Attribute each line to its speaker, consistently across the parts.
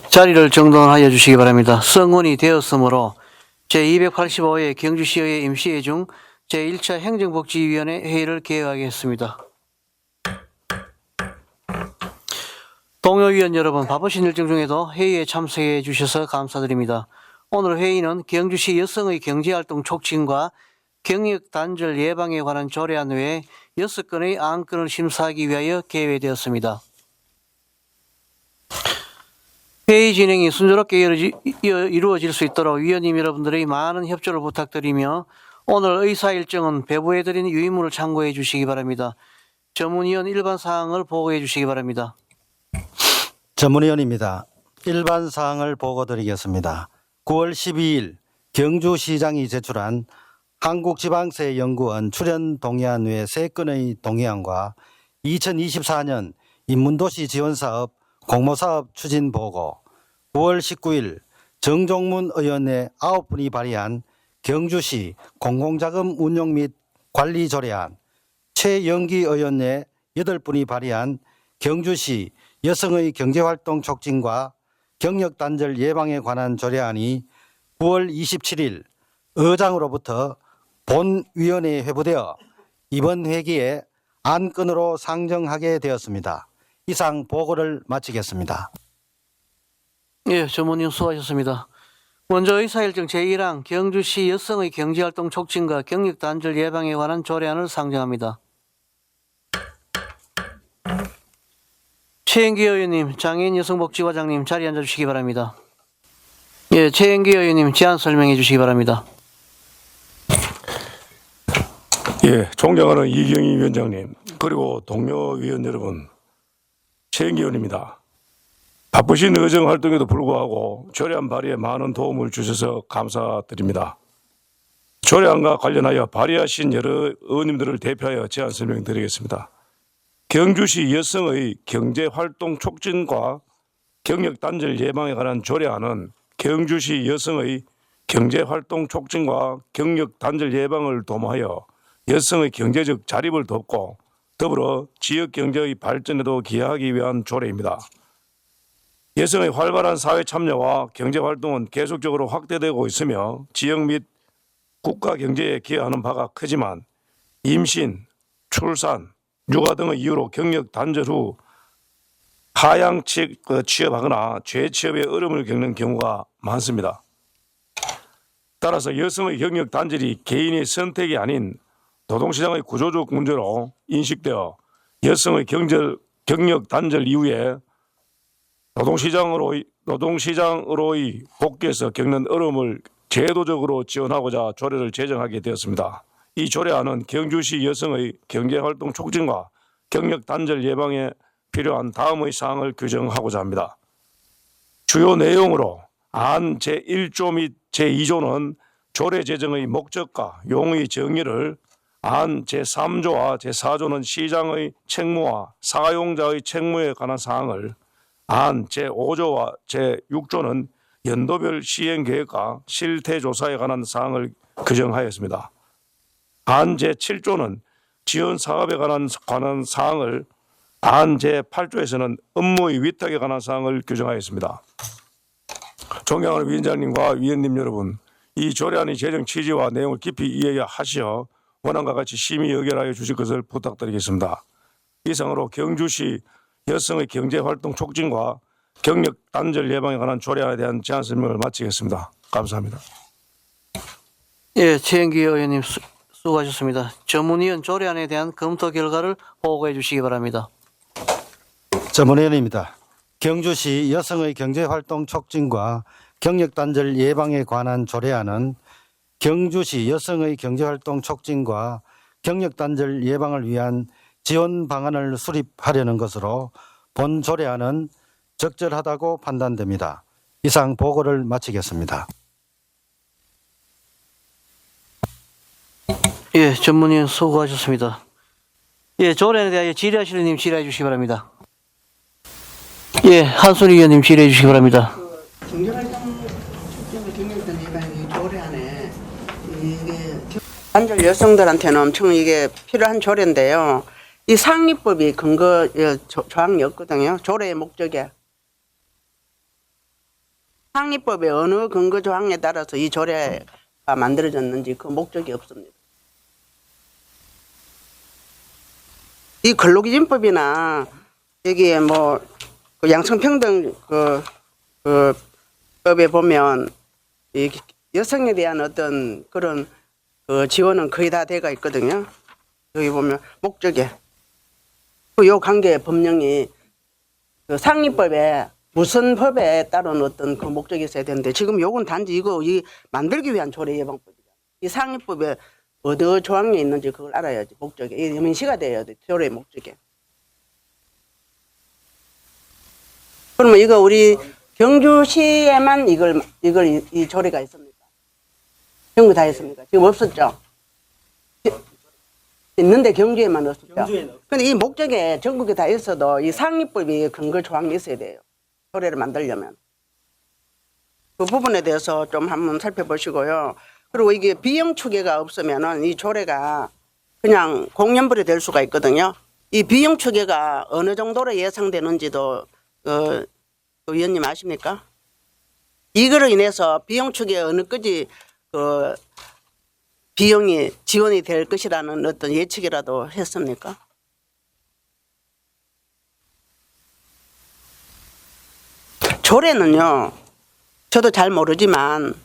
Speaker 1: 자리를 정돈하여 주시기 바랍니다. 성원이 되었으므로 제285회 경주시의회 임시회 중 제1차 행정복지위원회 회의를 개회하겠습니다. 동료위원 여러분, 바쁘신 일정 중에도 회의에 참석해 주셔서 감사드립니다. 오늘 회의는 경주시 여성의 경제활동 촉진과 경력 단절 예방에 관한 조례안 외에 6건의 안건을 심사하기 위하여 개회되었습니다. 회의 진행이 순조롭게 이루어질 수 있도록 위원님 여러분들의 많은 협조를 부탁드리며 오늘 의사 일정은 배부해드린 유의문을 참고해 주시기 바랍니다. 전문위원 일반 사항을 보고해 주시기 바랍니다.
Speaker 2: 전문위원입니다. 일반 사항을 보고드리겠습니다. 9월 12일 경주시장이 제출한 한국지방세연구원 출연 동의안 외 3건의 동의안과 2024년 인문도시 지원사업 공모사업 추진보고, 9월 19일 정종문 의원의 9분이 발의한 경주시 공공자금 운용 및 관리 조례안, 최영기 의원의 8분이 발의한 경주시 여성의 경제활동 촉진과 경력단절 예방에 관한 조례안이 9월 27일 의장으로부터 본위원회에 회부되어 이번 회기에 안건으로 상정하게 되었습니다. 이상 보고를 마치겠습니다.
Speaker 1: 예, 전문위원 수고하셨습니다. 먼저 의사일정 제1항 경주시 여성의 경제활동 촉진과 경력단절 예방에 관한 조례안을 상정합니다. 최영기 의원님, 장애인 여성복지과장님 자리에 앉아주시기 바랍니다. 예, 최영기 의원님 제안 설명해 주시기 바랍니다.
Speaker 3: 예, 존경하는 이경희 위원장님, 그리고 동료 위원 여러분, 최영기 의원입니다. 바쁘신 의정 활동에도 불구하고 조례안 발의에 많은 도움을 주셔서 감사드립니다. 조례안과 관련하여 발의하신 여러 의원님들을 대표하여 제안 설명드리겠습니다. 경주시 여성의 경제활동 촉진과 경력단절 예방에 관한 조례안은 경주시 여성의 경제활동 촉진과 경력단절 예방을 도모하여 여성의 경제적 자립을 돕고 더불어 지역경제의 발전에도 기여하기 위한 조례입니다. 여성의 활발한 사회 참여와 경제활동은 계속적으로 확대되고 있으며 지역 및 국가 경제에 기여하는 바가 크지만 임신, 출산, 육아 등의 이유로 경력 단절 후 하향 취업하거나 재취업에 어려움을 겪는 경우가 많습니다. 따라서 여성의 경력 단절이 개인의 선택이 아닌 노동시장의 구조적 문제로 인식되어 여성의 경력 단절 이후에 노동시장으로의 복귀에서 겪는 어려움을 제도적으로 지원하고자 조례를 제정하게 되었습니다. 이 조례안은 경주시 여성의 경제활동 촉진과 경력 단절 예방에 필요한 다음의 사항을 규정하고자 합니다. 주요 내용으로 안 제1조 및 제2조는 조례 제정의 목적과 용의 정의를, 안 제3조와 제4조는 시장의 책무와 사용자의 책무에 관한 사항을, 안 제5조와 제6조는 연도별 시행계획과 실태조사에 관한 사항을 규정하였습니다. 안 제7조는 지원사업에 관한 사항을, 안 제8조에서는 업무의 위탁에 관한 사항을 규정하였습니다. 존경하는 위원장님과 위원님 여러분, 이 조례안의 제정 취지와 내용을 깊이 이해하시어 원안과 같이 심의 의결하여 주실 것을 부탁드리겠습니다. 이상으로 경주시 여성의 경제활동 촉진과 경력 단절 예방에 관한 조례안에 대한 제안 설명을 마치겠습니다. 감사합니다.
Speaker 1: 예, 최영기 의원님 수고하셨습니다. 전문위원 조례안에 대한 검토 결과를 보고해 주시기 바랍니다.
Speaker 2: 전문위원입니다. 경주시 여성의 경제활동 촉진과 경력단절 예방에 관한 조례안은 경주시 여성의 경제활동 촉진과 경력단절 예방을 위한 지원 방안을 수립하려는 것으로 본 조례안은 적절하다고 판단됩니다. 이상 보고를 마치겠습니다.
Speaker 1: 예, 전문위원 수고하셨습니다. 예, 조례안에 대하여 질의하시는 님 질의해 주시기 바랍니다. 예, 한순희 의원님 질의해 주시기 바랍니다.
Speaker 4: 경제활동 촉진과 경력단 예방이 조례안에 이게 단절 여성들한테는 엄청 이게 필요한 조례인데요. 이 상립법이 근거 조항이 없거든요. 조례의 목적에. 상위법의 어느 근거 조항에 따라서 이 조례가 만들어졌는지 그 목적이 없습니다. 이 근로기준법이나 여기에 뭐 그 양성평등 그 법에 보면 이 여성에 대한 어떤 그런 그 지원은 거의 다 돼가 있거든요. 여기 보면 목적에 요 관계 법령이 그 상위법에 무슨 법에 따른 어떤 그 목적이 있어야 되는데 지금 요건 단지 이거 이 만들기 위한 조례 예방법이다. 이 상위법에 어느 조항에 있는지 그걸 알아야지 목적에 이 명시가 돼야 돼 조례 목적에. 그러면 이거 우리 경주시에만 이 조례가 있습니까? 전부 다 있습니까? 지금 없었죠? 있는데 경주에만 없었죠? 근데 이 목적에 전국에 다 있어도 이 상위법이 근거 조항이 있어야 돼요. 조례를 만들려면. 그 부분에 대해서 좀 한번 살펴보시고요. 그리고 이게 비용 추계가 없으면은 이 조례가 그냥 공연불이 될 수가 있거든요. 이 비용 추계가 어느 정도로 예상되는지도 의원님 아십니까? 이거로 인해서 비용 추계 어느 끝이 그 비용이 지원이 될 것이라는 어떤 예측이라도 했습니까? 조례는요, 저도 잘 모르지만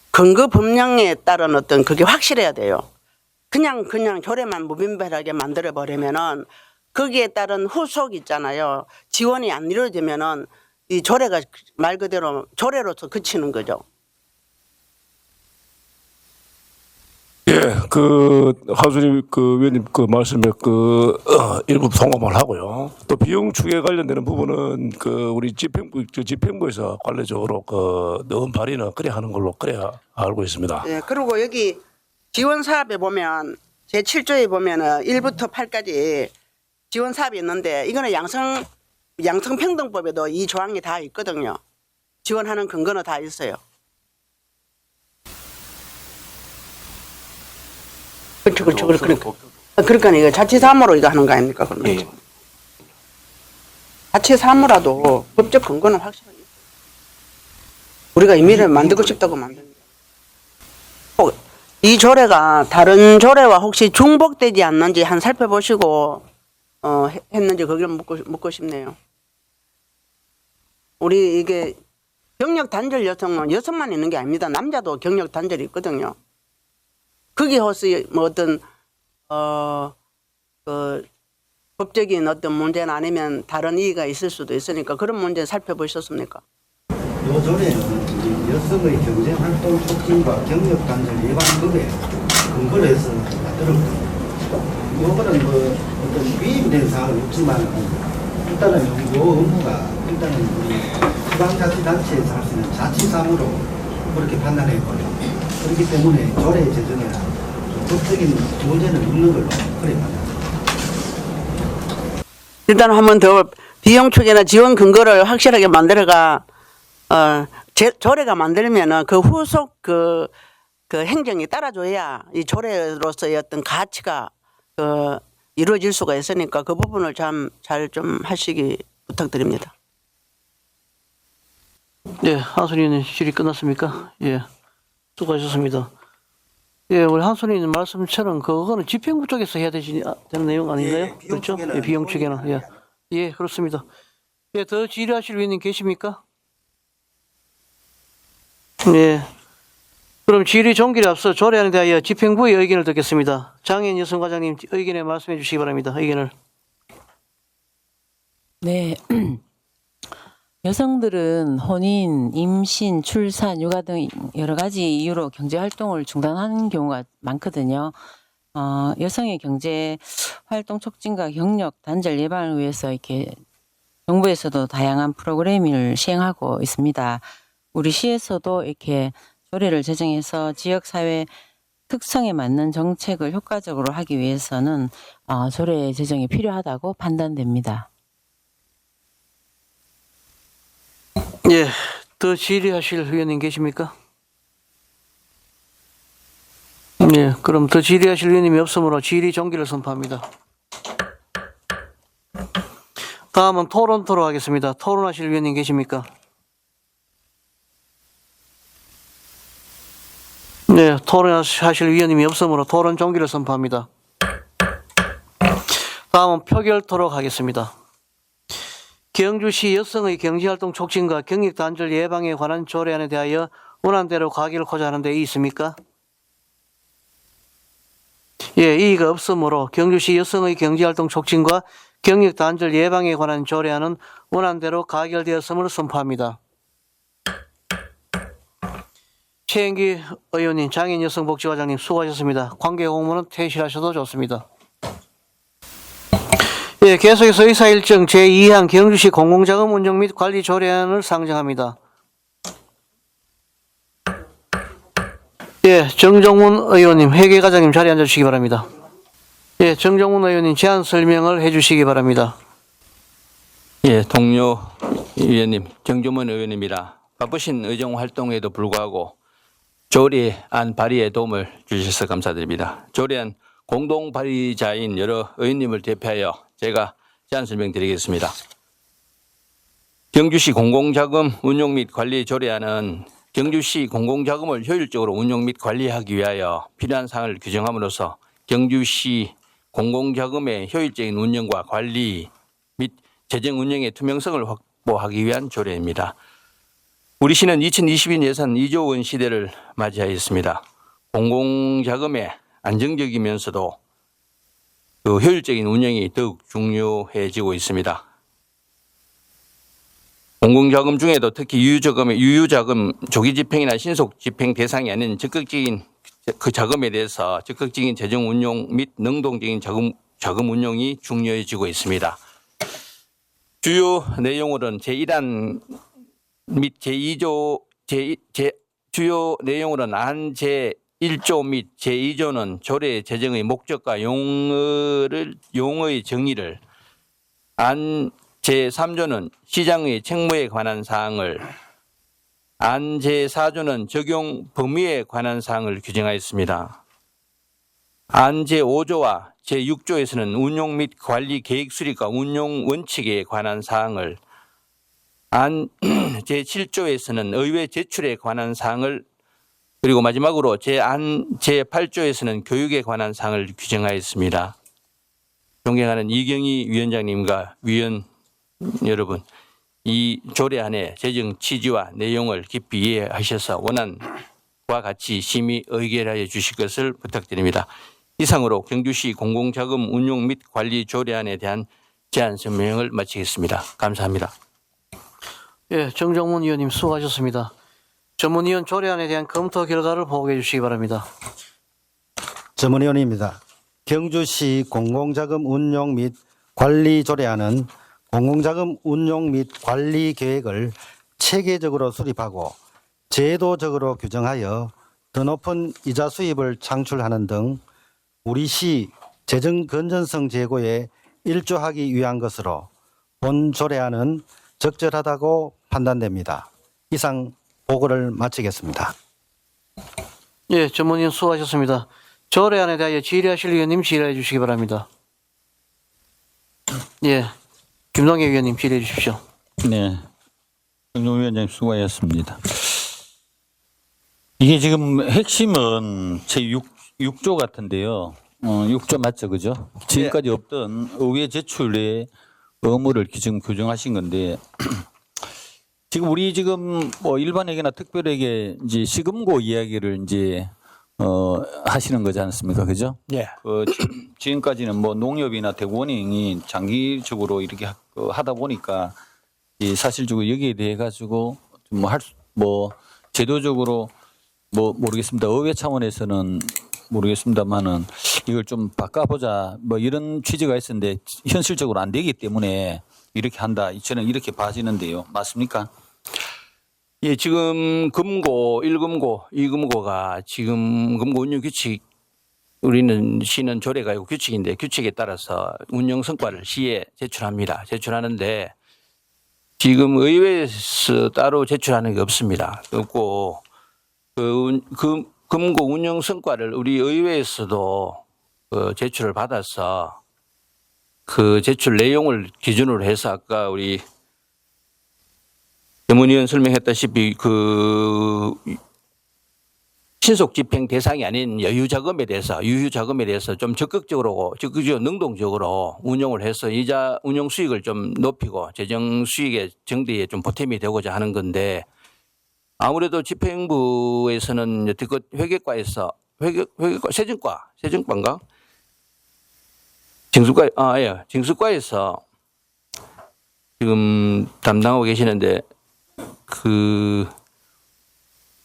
Speaker 4: 근거 법령에 따른 어떤 그게 확실해야 돼요. 그냥 조례만 무분별하게 만들어 버리면은 거기에 따른 후속 있잖아요. 지원이 안 이루어지면은 이 조례가 말 그대로 조례로서 그치는 거죠.
Speaker 3: 예, 하수님 위원님 말씀에 일부 동감을 하고요. 또 비용 추계 관련되는 부분은 우리 집행부에서 관례적으로 넣은 발의는 그래 하는 걸로 그래야 알고 있습니다.
Speaker 4: 예, 그리고 여기 지원 사업에 보면 제7조에 보면은 1부터 8까지 지원 사업이 있는데 이거는 양성평등법에도 이 조항이 다 있거든요. 지원하는 근거는 다 있어요. 그렇죠. 그러니까 이거 자치사무로 이거 하는 거 아닙니까? 그러면
Speaker 1: 예.
Speaker 4: 자치사무라도 법적 근거는 확실하게 있어요. 우리가 임의를 만들고 싶다고 만듭니다. 이 조례가 다른 조례와 혹시 중복되지 않는지 한 살펴보시고 했는지 거기를 묻고 싶네요. 우리 이게 경력 단절 여성만 있는 게 아닙니다. 남자도 경력 단절이 있거든요. 그게 혹시 뭐 어떤 법적인 어떤 문제는 아니면 다른 이의가 있을 수도 있으니까 그런 문제 살펴보셨습니까?
Speaker 2: 요 조례는 여성의 경제활동 촉진과 경력단절 예방법에 근거로 해서 만들었거든요. 요거는 뭐 어떤 위임된 사항은 없지만 일단은 요 업무가 일단은 우리 지방자치단체에서 할 수 있는 자치사무로 그렇게 판단했고요. 그렇기 때문에 조례 제정에는 법적인 문제는 없는 걸로 그래 판단합니다.
Speaker 4: 일단 한 번 더 비용 추계나 지원 근거를 확실하게 만들어가 조례가 만들면은 그 후속 그 행정이 따라줘야 이 조례로서의 어떤 가치가 이루어질 수가 있으니까 그 부분을 잘 좀 하시기 부탁드립니다.
Speaker 1: 네, 한순이는 질의 끝났습니까? 예, 수고하셨습니다. 예, 우리 한순이는 말씀처럼 그거는 집행부 쪽에서 해야 되는 내용 아닌가요?
Speaker 2: 예, 비용
Speaker 1: 그렇죠?
Speaker 2: 추계는
Speaker 1: 예, 비용 추계는. 예, 예, 그렇습니다. 예, 더 질의하실 위원님 계십니까? 예. 그럼 질의 종결에 앞서 조례안에 대하여 집행부의 의견을 듣겠습니다. 장혜인 여성과장님 의견에 말씀해 주시기 바랍니다. 의견을.
Speaker 5: 네. 여성들은 혼인, 임신, 출산, 육아 등 여러 가지 이유로 경제 활동을 중단하는 경우가 많거든요. 여성의 경제 활동 촉진과 경력 단절 예방을 위해서 이렇게 정부에서도 다양한 프로그램을 시행하고 있습니다. 우리 시에서도 이렇게 조례를 제정해서 지역사회 특성에 맞는 정책을 효과적으로 하기 위해서는 조례 제정이 필요하다고 판단됩니다.
Speaker 1: 예, 더 질의하실 위원님 계십니까? 예, 그럼 더 질의하실 위원님이 없으므로 질의 종결을 선포합니다. 다음은 토론토로 하겠습니다. 토론하실 위원님 계십니까? 네, 토론하실 위원님이 없으므로 토론 종기를 선포합니다. 다음은 표결토록 하겠습니다. 경주시 여성의 경제활동 촉진과 경력 단절 예방에 관한 조례안에 대하여 원안대로 가결코자 하는 데 있습니까? 예, 이의가 없으므로 경주시 여성의 경제활동 촉진과 경력 단절 예방에 관한 조례안은 원안대로 가결되었음을 선포합니다. 최영기 의원님, 장인 여성복지과장님 수고하셨습니다. 관계 공무는 퇴실하셔도 좋습니다. 예, 계속해서 의사일정 제2항 경주시 공공자금 운영 및 관리 조례안을 상정합니다. 예, 정정문 의원님, 회계과장님 자리에 앉아주시기 바랍니다. 예, 정정문 의원님 제안 설명을 해주시기 바랍니다.
Speaker 6: 예, 동료 위원님, 정주문 의원입니다. 바쁘신 의정 활동에도 불구하고 조례안 발의에 도움을 주셔서 감사드립니다. 조례안 공동 발의자인 여러 의원님을 대표하여 제가 제안 설명드리겠습니다. 경주시 공공자금 운용 및 관리 조례안은 경주시 공공자금을 효율적으로 운용 및 관리하기 위하여 필요한 사항을 규정함으로써 경주시 공공자금의 효율적인 운영과 관리 및 재정 운영의 투명성을 확보하기 위한 조례입니다. 우리 시는 2022년 예산 2조 원 시대를 맞이하였습니다. 공공자금의 안정적이면서도 그 효율적인 운영이 더욱 중요해지고 있습니다. 공공자금 중에도 특히 유유자금 조기집행이나 신속집행 대상이 아닌 적극적인 그 자금에 대해서 적극적인 재정 운용 및 능동적인 자금 운용이 중요해지고 있습니다. 주요 내용으로는 제1안 및 제2조 주요 내용으로는 안 제1조 및 제2조는 조례 제정의 목적과 용어의 정의를, 안 제3조는 시장의 책무에 관한 사항을, 안 제4조는 적용 범위에 관한 사항을 규정하였습니다. 안 제5조와 제6조에서는 운용 및 관리 계획 수립과 운용 원칙에 관한 사항을, 안 제7조에서는 의회 제출에 관한 사항을, 그리고 마지막으로 안 제8조에서는 교육에 관한 사항을 규정하였습니다. 존경하는 이경희 위원장님과 위원 여러분, 이 조례안의 제정 취지와 내용을 깊이 이해하셔서 원안과 같이 심의 의결하여 주실 것을 부탁드립니다. 이상으로 경주시 공공자금 운용 및 관리 조례안에 대한 제안 설명을 마치겠습니다. 감사합니다.
Speaker 1: 예, 정정문 의원님 수고하셨습니다. 전문위원 조례안에 대한 검토 결과를 보고해 주시기 바랍니다.
Speaker 2: 전문위원입니다. 경주시 공공자금 운용 및 관리 조례안은 공공자금 운용 및 관리 계획을 체계적으로 수립하고 제도적으로 규정하여 더 높은 이자 수입을 창출하는 등 우리 시 재정 건전성 제고에 일조하기 위한 것으로 본 조례안은 적절하다고 판단됩니다. 이상 보고를 마치겠습니다.
Speaker 1: 예, 전문위원 수고하셨습니다. 조례안에 대하여 질의하실 위원님 질의해 주시기 바랍니다. 예, 김동애 위원님 질의해 주십시오.
Speaker 7: 네, 정종 위원장님 수고하셨습니다. 이게 지금 핵심은 제6조 같은데요. 6조 맞죠, 그죠? 지금까지 없던 의회 제출의 의무를 지금 규정하신 건데 지금 우리 지금 뭐 일반에게나 특별에게 이제 시금고 이야기를 이제 하시는 거지 않습니까, 그죠?
Speaker 3: 예.
Speaker 7: 지금까지는 뭐 농협이나 대구은행이 장기적으로 이렇게 하다 보니까 이 사실적으로 여기에 대해 가지고 뭐 제도적으로 뭐 모르겠습니다. 의회 차원에서는 모르겠습니다만은 이걸 좀 바꿔보자 뭐 이런 취지가 있었는데 현실적으로 안 되기 때문에 이렇게 한다. 저는 이렇게 봐지는데요. 맞습니까?
Speaker 6: 예, 지금 금고, 1금고, 2금고가 지금 금고 운영 규칙 우리는 시는 조례가 있고 규칙인데 규칙에 따라서 운영 성과를 시에 제출합니다. 제출하는데 지금 의회에서 따로 제출하는 게 없습니다. 없고 금고 운영 성과를 우리 의회에서도 제출을 받아서 그 제출 내용을 기준으로 해서 아까 우리 전문위원 설명했다시피 그 신속 집행 대상이 아닌 유휴 자금에 대해서 좀 적극적으로 능동적으로 운용을 해서 이자 운용 수익을 좀 높이고 재정 수익의 정대에 좀 보탬이 되고자 하는 건데, 아무래도 집행부에서는 여태껏 회계과에서 세정과인가? 징수과에서 지금 담당하고 계시는데,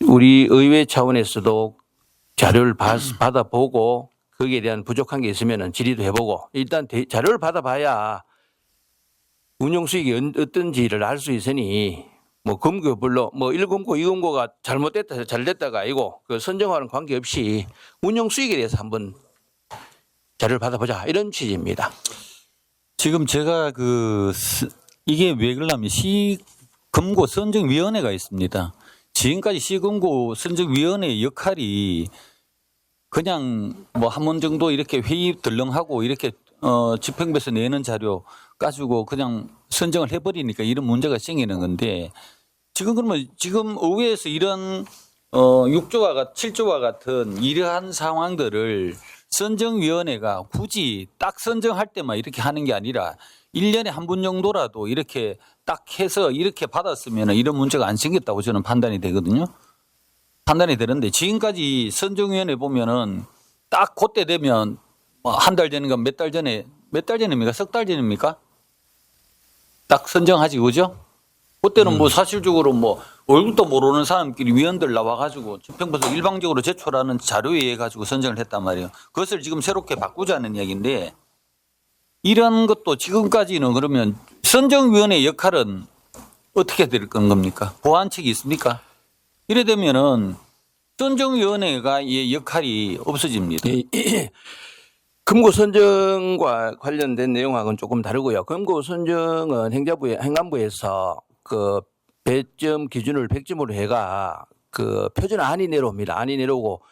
Speaker 6: 우리 의회 차원에서도 자료를 받아보고 거기에 대한 부족한 게 있으면 질의도 해보고, 일단 자료를 받아봐야 운용 수익이 어떤지를 알 수 있으니, 뭐 금고별로 뭐 1금고, 2금고가 잘못됐다 잘됐다가 아니고 그 선정과는 관계없이 운용 수익에 대해서 한번 자료를 받아보자, 이런 취지입니다.
Speaker 7: 지금 제가 이게 왜 그러냐면 시금고 선정위원회가 있습니다. 지금까지 시금고 선정위원회의 역할이 그냥 뭐 한 번 정도 이렇게 회의 덜렁하고 이렇게 집행부에서 내는 자료 가지고 그냥 선정을 해버리니까 이런 문제가 생기는 건데, 지금 그러면 지금 의회에서 이런 6조와 7조와 같은 이러한 상황들을 선정위원회가 굳이 딱 선정할 때만 이렇게 하는 게 아니라 1년에 한 번 정도라도 이렇게 딱 해서 이렇게 받았으면 이런 문제가 안 생겼다고 저는 판단이 되거든요. 판단이 되는데, 지금까지 선정위원회 보면은 딱 그때 되면 한 달 전인가 몇 달 전입니까? 석 달 전입니까? 딱 선정하지, 그죠? 그때는 뭐 사실적으로 뭐 얼굴도 모르는 사람끼리 위원들 나와가지고 집행부에서 일방적으로 제출하는 자료에 의해 가지고 선정을 했단 말이에요. 그것을 지금 새롭게 바꾸자는 이야기인데, 이런 것도 지금까지는 그러면 선정위원회의 역할은 어떻게 될 겁니까? 보완책이 있습니까? 이래 되면은 선정위원회가의 역할이 없어집니다.
Speaker 6: 금고 선정과 관련된 내용하고는 조금 다르고요. 금고 선정은 행안부에서 그 배점 기준을 100점으로 해가 그 표준 안이 내려옵니다. 안이 내려오고,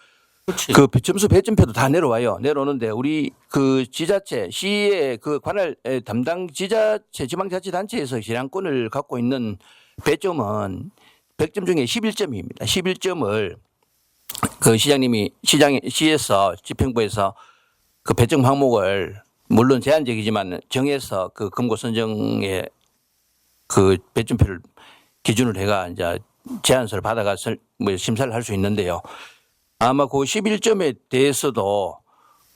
Speaker 6: 그 점수 배점표도 다 내려와요. 내려오는데 우리 그 지자체 시의 그 관할 담당 지자체 지방자치단체에서 지량권을 갖고 있는 배점은 100점 중에 11점입니다. 11점을 그 시에서 집행부에서 그 배점 항목을 물론 제한적이지만 정해서 그 금고 선정에 그 배점표를 기준으로 해가 이제 제안서를 받아가서 뭐 심사를 할 수 있는데요. 아마 그 11점에 대해서도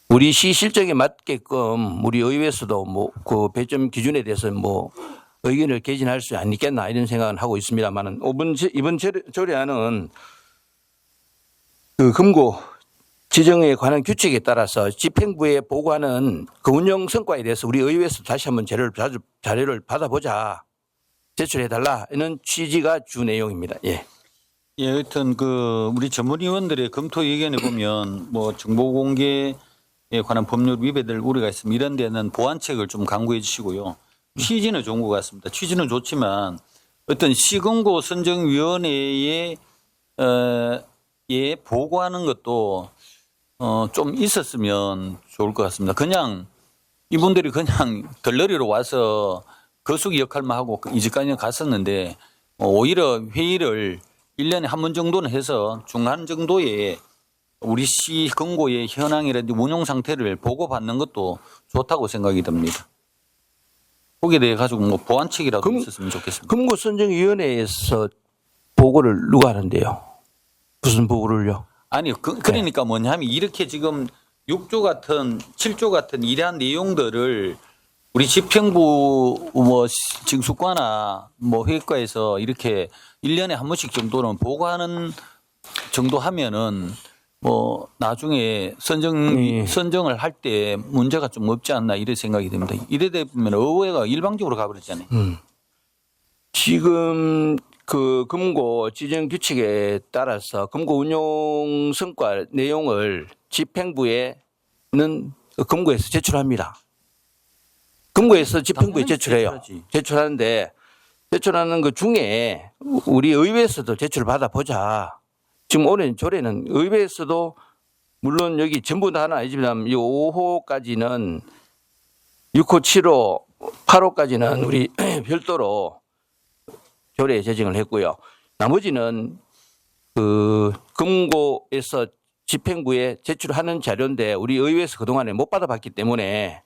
Speaker 6: 우리 시 실정에 맞게끔 우리 의회에서도 뭐 그 배점 기준에 대해서 뭐 의견을 개진할 수 있겠나, 이런 생각은 하고 있습니다만은, 이번 조례안은 그 금고 지정에 관한 규칙에 따라서 집행부에 보고하는 그 운영 성과에 대해서 우리 의회에서 다시 한번 자료를 받아보자, 제출해달라, 이런 취지가 주 내용입니다. 예.
Speaker 7: 예, 하여튼 우리 전문위원들의 검토 의견에 보면 뭐 정보 공개에 관한 법률 위배될 우려가 있으면 이런 데는 보완책을 좀 강구해 주시고요. 취지는 좋은 것 같습니다. 취지는 좋지만 어떤 시금고 선정위원회에 보고하는 것도 좀 있었으면 좋을 것 같습니다. 그냥 이분들이 그냥 덜러리로 와서 거수기 역할만 하고 이제까지는 갔었는데, 오히려 회의를 1년에 한 번 정도는 해서 중간 정도의 우리 시 금고의 현황이라든지 운용 상태를 보고받는 것도 좋다고 생각이 듭니다. 거기에 대해 가지고 뭐 보완책이라도 있었으면 좋겠습니다.
Speaker 6: 금고 선정위원회에서 보고를 누가 하는데요? 무슨 보고를요?
Speaker 7: 아니, 그러니까 뭐냐면 이렇게 지금 6조 같은 7조 같은 이러한 내용들을 우리 집행부 뭐 징수과나 뭐 회계과에서 이렇게 1년에 한 번씩 정도는 보고하는 정도 하면은 뭐 나중에 선정을 할 때 문제가 좀 없지 않나, 이런 생각이 듭니다. 이래 되면 의회가 일방적으로 가버렸잖아요.
Speaker 6: 지금 그 금고 지정 규칙에 따라서 금고 운용 성과 내용을 집행부에는 금고에서 제출합니다. 금고에서 집행부에 제출해요. 제출하는데, 제출하는 것 중에 우리 의회에서도 제출을 받아보자. 지금 올해 조례는 의회에서도 물론 여기 전부 다는 아니지만 이 5호까지는 6호, 7호, 8호까지는 우리 별도로 조례 제정을 했고요. 나머지는 그 금고에서 집행부에 제출하는 자료인데 우리 의회에서 그동안에 못 받아봤기 때문에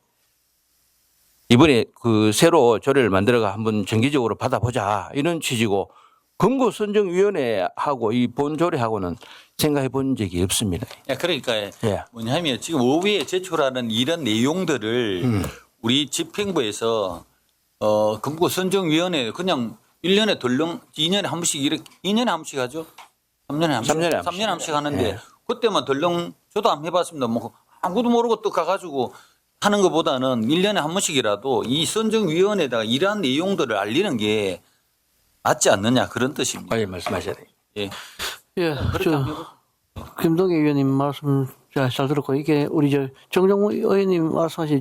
Speaker 6: 이번에 그 새로 조례를 만들어가 한번 정기적으로 받아보자 이런 취지고 금고선정위원회하고 이 본조례하고는 생각해 본 적이 없습니다.
Speaker 7: 야, 그러니까
Speaker 6: 예.
Speaker 7: 뭐냐면 지금 의회에 제출하는 이런 내용들을 우리 집행부에서 금고 선정위원회 그냥 1년에 덜렁 2년에 한 번씩 이렇게 2년에 한 번씩 하죠. 3년에 한 번씩.
Speaker 6: 3년에 한 번씩.
Speaker 7: 3년에 한 번씩 하는데
Speaker 6: 예.
Speaker 7: 그때만 덜렁 저도 안 해봤습니다. 뭐 아무도 모르고 또 가가지고 하는 것보다는 1년에 한 번씩이라도 이 선정위원회에다가 이러한 내용들을 알리는 게 맞지 않느냐 그런 뜻입니다.
Speaker 6: 예, 말씀하셔야 돼요.
Speaker 7: 예.
Speaker 1: 예, 김동희 의원님 말씀 잘 들었고 이게 우리 정정우 의원님 말씀하신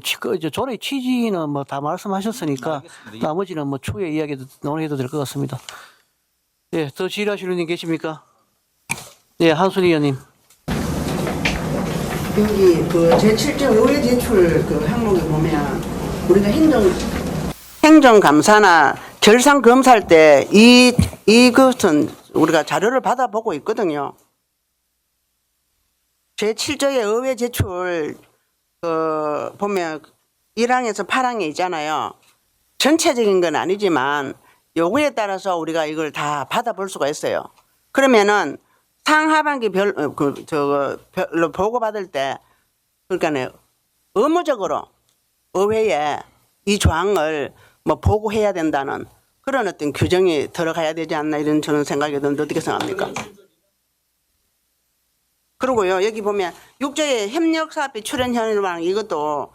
Speaker 1: 조례 취지는 뭐 다 말씀하셨으니까
Speaker 7: 알겠습니다.
Speaker 1: 나머지는 뭐 추후에 이야기도 논의해도 될 것 같습니다. 예, 더 질의하실 의원님 계십니까? 예, 한순희 의원님.
Speaker 4: 여기 그 제7조 의회 제출 그 항목에 보면 우리가 행정감사나 결산 검사할 때 이것은 우리가 자료를 받아보고 있거든요. 제7조의 의회 제출 보면 1항에서 8항에 있잖아요. 전체적인 건 아니지만 요구에 따라서 우리가 이걸 다 받아볼 수가 있어요. 그러면은 상하반기 별로 보고받을 때 그러니까 의무적으로 의회에 이 조항을 뭐 보고해야 된다는 그런 어떤 규정이 들어가야 되지 않나 이런 저는 생각이 드는데 어떻게 생각합니까? 그리고요 여기 보면 6조의 협력사업비 출연 현황 이것도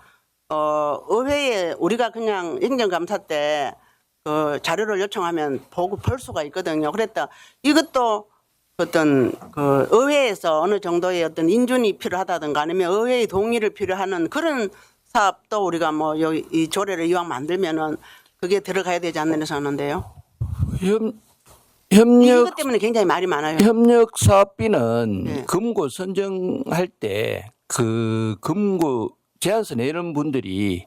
Speaker 4: 의회에 우리가 그냥 행정감사 때 그 자료를 요청하면 보고 볼 수가 있거든요. 그랬다 이것도 어떤 그 의회에서 어느 정도의 어떤 인준이 필요하다든가 아니면 의회의 동의를 필요하는 그런 사업도 우리가 뭐 여기 이 조례를 이왕 만들면은 그게 들어가야 되지 않나 생각하는데요. 이것 때문에 굉장히 말이 많아요.
Speaker 6: 협력 사업비는
Speaker 4: 네.
Speaker 6: 금고 선정할 때 그 금고 제안서 내는 분들이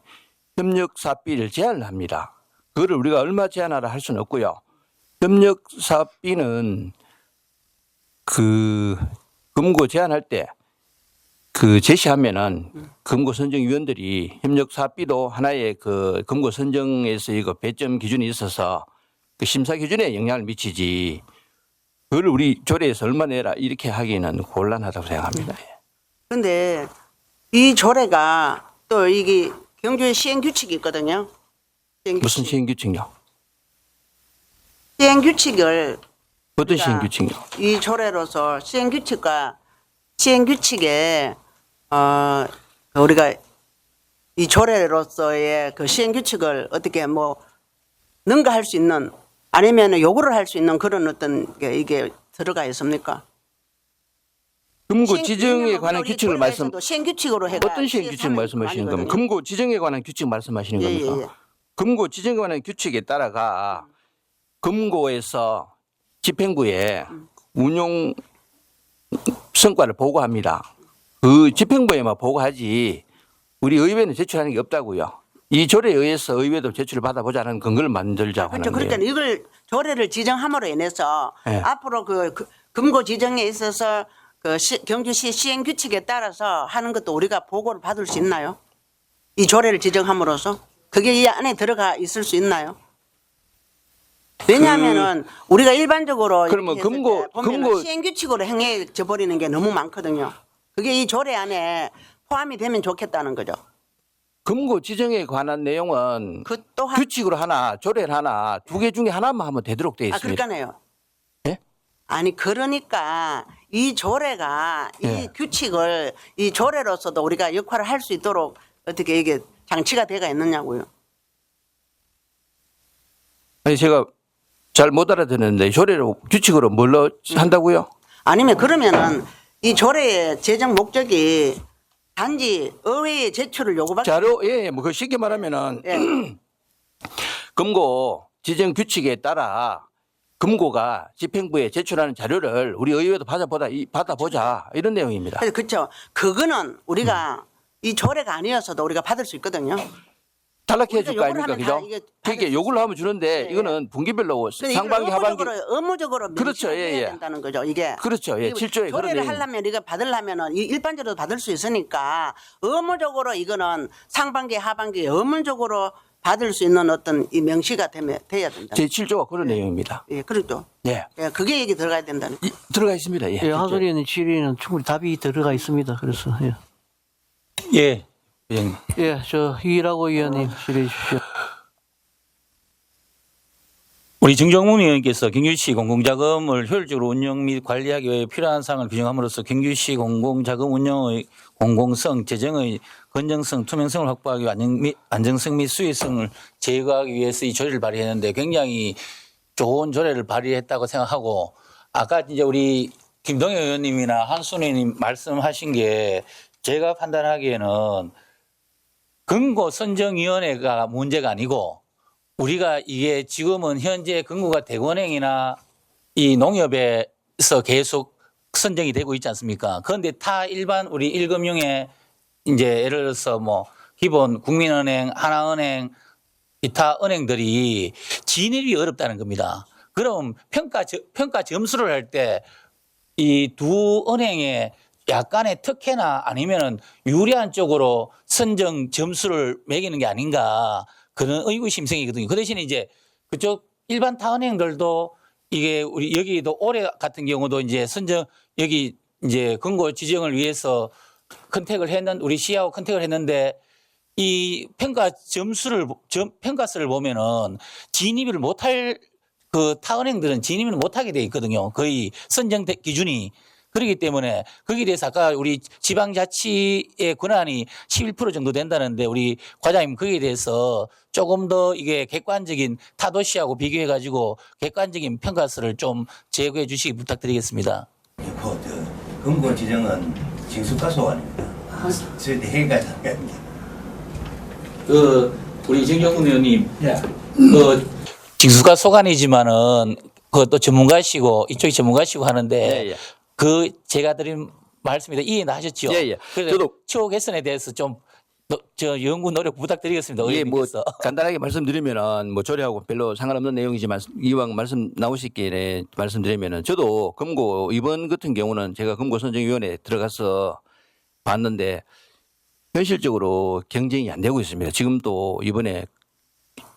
Speaker 6: 협력 사업비를 제안을 합니다. 그거를 우리가 얼마 제안하라 할 수는 없고요. 협력 사업비는 그 금고 제안할 때 그 제시하면은 금고 선정위원들이 협력 사업비도 하나의 그 금고 선정에서 이거 배점 기준이 있어서 그 심사 기준에 영향을 미치지. 그걸 우리 조례에서 얼마 내라 이렇게 하기는 곤란하다고 생각합니다.
Speaker 4: 근데 이 조례가 또 이게 경주에 시행 규칙이 있거든요.
Speaker 6: 무슨 시행 규칙요?
Speaker 4: 시행 규칙을
Speaker 6: 어떤
Speaker 4: 그러니까
Speaker 6: 시행 규칙요?
Speaker 4: 이 조례로서 시행 규칙에 우리가 이 조례로서의 그 시행 규칙을 어떻게 뭐 능가할 수 있는 아니면 요구를 할 수 있는 그런 어떤 게 이게 들어가 있습니까?
Speaker 6: 금고 지정에 관한 규칙을 말씀
Speaker 4: 시행 규칙으로 해가
Speaker 6: 어떤 시행 규칙 말씀하시는 겁니까? 금고 지정에 관한 규칙 말씀하시는
Speaker 4: 예,
Speaker 6: 겁니까?
Speaker 4: 예, 예.
Speaker 6: 금고 지정에 관한 규칙에 따라가 금고에서 집행부에 운용 성과를 보고합니다. 그 집행부에만 보고하지 우리 의회는 제출하는 게 없다고요. 이 조례에 의해서 의회도 제출을 받아보자는 근거를 만들자고
Speaker 4: 그렇죠.
Speaker 6: 하는데요.
Speaker 4: 그러니까 이걸 조례를 지정함으로 인해서
Speaker 6: 예.
Speaker 4: 앞으로 그 금고 지정에 있어서 그 경주시 시행 규칙에 따라서 하는 것도 우리가 보고를 받을 수 있나요? 이 조례를 지정함으로써 그게 이 안에 들어가 있을 수 있나요? 왜냐하면은 우리가 일반적으로
Speaker 6: 그러면
Speaker 4: 이렇게 했을 때 보면은
Speaker 6: 금고
Speaker 4: 시행 규칙으로 행해져 버리는 게 너무 많거든요. 그게 이 조례 안에 포함이 되면 좋겠다는 거죠.
Speaker 6: 금고 지정에 관한 내용은
Speaker 4: 그 또한
Speaker 6: 규칙으로 하나, 조례를 하나, 두 개 중에 하나만 하면 되도록 되어 있습니다.
Speaker 4: 그러니까요.
Speaker 6: 예?
Speaker 4: 아니 그러니까 이 조례가
Speaker 6: 예.
Speaker 4: 이 규칙을 이 조례로서도 우리가 역할을 할 수 있도록 어떻게 이게 장치가 돼가 있느냐고요.
Speaker 6: 아니 제가 잘 못 알아듣는데 조례로 규칙으로 뭘로 한다고요?
Speaker 4: 아니면 그러면은 이 조례의 제정 목적이 단지 의회의 제출을 요구받기
Speaker 6: 자료 뭐 쉽게 말하면은
Speaker 4: 예.
Speaker 6: 금고 지정 규칙에 따라 금고가 집행부에 제출하는 자료를 우리 의회도 받아보자 이런 내용입니다.
Speaker 4: 그렇죠. 그거는 우리가 이 조례가 아니어서도 우리가 받을 수 있거든요.
Speaker 6: 탈락해 줄 거
Speaker 4: 우리가 요구를
Speaker 6: 아닙니까?
Speaker 4: 하면
Speaker 6: 그죠?
Speaker 4: 다 이게
Speaker 6: 그러니까 요구를 하면 주는데
Speaker 4: 예,
Speaker 6: 이거는 분기별로
Speaker 4: 근데
Speaker 6: 상반기
Speaker 4: 이걸
Speaker 6: 하반기
Speaker 4: 의무적으로
Speaker 6: 그렇죠.
Speaker 4: 명시해야
Speaker 6: 예, 예.
Speaker 4: 된다는 거죠. 이게
Speaker 6: 그렇죠. 예. 7조에 그런
Speaker 4: 조례를
Speaker 6: 내용.
Speaker 4: 하려면 이거 받으려면은 일반적으로 받을 수 있으니까 의무적으로 이거는 상반기 하반기 의무적으로 받을 수 있는 어떤 이 명시가 돼야 된다.
Speaker 6: 제 7조가 그런 내용입니다.
Speaker 4: 예, 그렇죠.
Speaker 6: 예.
Speaker 4: 예, 그게 얘기 들어가야 된다는.
Speaker 6: 들어가 있습니다. 예.
Speaker 1: 예,
Speaker 6: 7조에.
Speaker 1: 한소리 의원님 질의는 충분히 답이 들어가 있습니다. 그래서 예,
Speaker 7: 예, 의장님.
Speaker 1: 예, 저 이라고 의원님 질의해 주십시오.
Speaker 7: 우리 정정문 의원께서 경주시 공공자금을 효율적으로 운영 및 관리하기 위해 필요한 사항을 규정함으로써 경주시 공공자금 운영의 공공성, 재정의 건전성, 투명성을 확보하기 위해 안정성 및 수익성을 제거하기 위해서 이 조례를 발의했는데 굉장히 좋은 조례를 발의했다고 생각하고 아까 이제 우리 김동현 의원님이나 한순 의원님 말씀하신 게 제가 판단하기에는 금고선정위원회가 문제가 아니고 우리가 이게 지금은 현재 금고가 대권행이나 이 농협에서 계속 선정이 되고 있지 않습니까? 그런데 타 일반 우리 1금융에 이제 예를 들어서 뭐 기본 국민은행, 하나은행, 기타 은행들이 진입이 어렵다는 겁니다. 그럼 평가 점수를 할 때 이 두 은행에 약간의 특혜나 아니면은 유리한 쪽으로 선정 점수를 매기는 게 아닌가 그런 의구심생이거든요. 그 대신에 이제 그쪽 일반 타은행들도 이게 우리 여기도 올해 같은 경우도 이제 선정 여기 이제 금고 지정을 위해서 컨택을 했는 우리 시하고 컨택을 했는데 이 평가 평가서를 보면은 진입을 못할 그 타은행들은 진입을 못하게 돼 있거든요. 거의 선정 기준이. 그렇기 때문에 거기에 대해서 아까 우리 지방자치의 권한이 11% 정도 된다는데 우리 과장님 거기에 대해서 조금 더 이게 객관적인 타도시하고 비교해 가지고 객관적인 평가서를 좀 제공해 주시기 부탁드리겠습니다.
Speaker 8: 금고 지정은 징수가 소관입니다. 저희 대회가 장관입니다.
Speaker 7: 우리 정경훈 의원님, 징수가 소관이지만은 그것도 전문가시고 이쪽이 전문가시고 하는데
Speaker 6: 예, 예.
Speaker 7: 그 제가 드린 말씀이다 이해는 하셨죠?
Speaker 6: 예, 예.
Speaker 7: 그래서
Speaker 6: 저도-
Speaker 7: 추후 개선에 대해서 좀 저 연구 노력 부탁드리겠습니다.
Speaker 6: 예, 뭐
Speaker 7: 의원님께서.
Speaker 6: 간단하게 말씀드리면은 뭐 조례하고 별로 상관없는 내용이지만 이왕 말씀 나오시기에 말씀드리면은 저도 금고 이번 같은 경우는 제가 금고선정위원회에 들어가서 봤는데 현실적으로 경쟁이 안 되고 있습니다. 지금도 이번에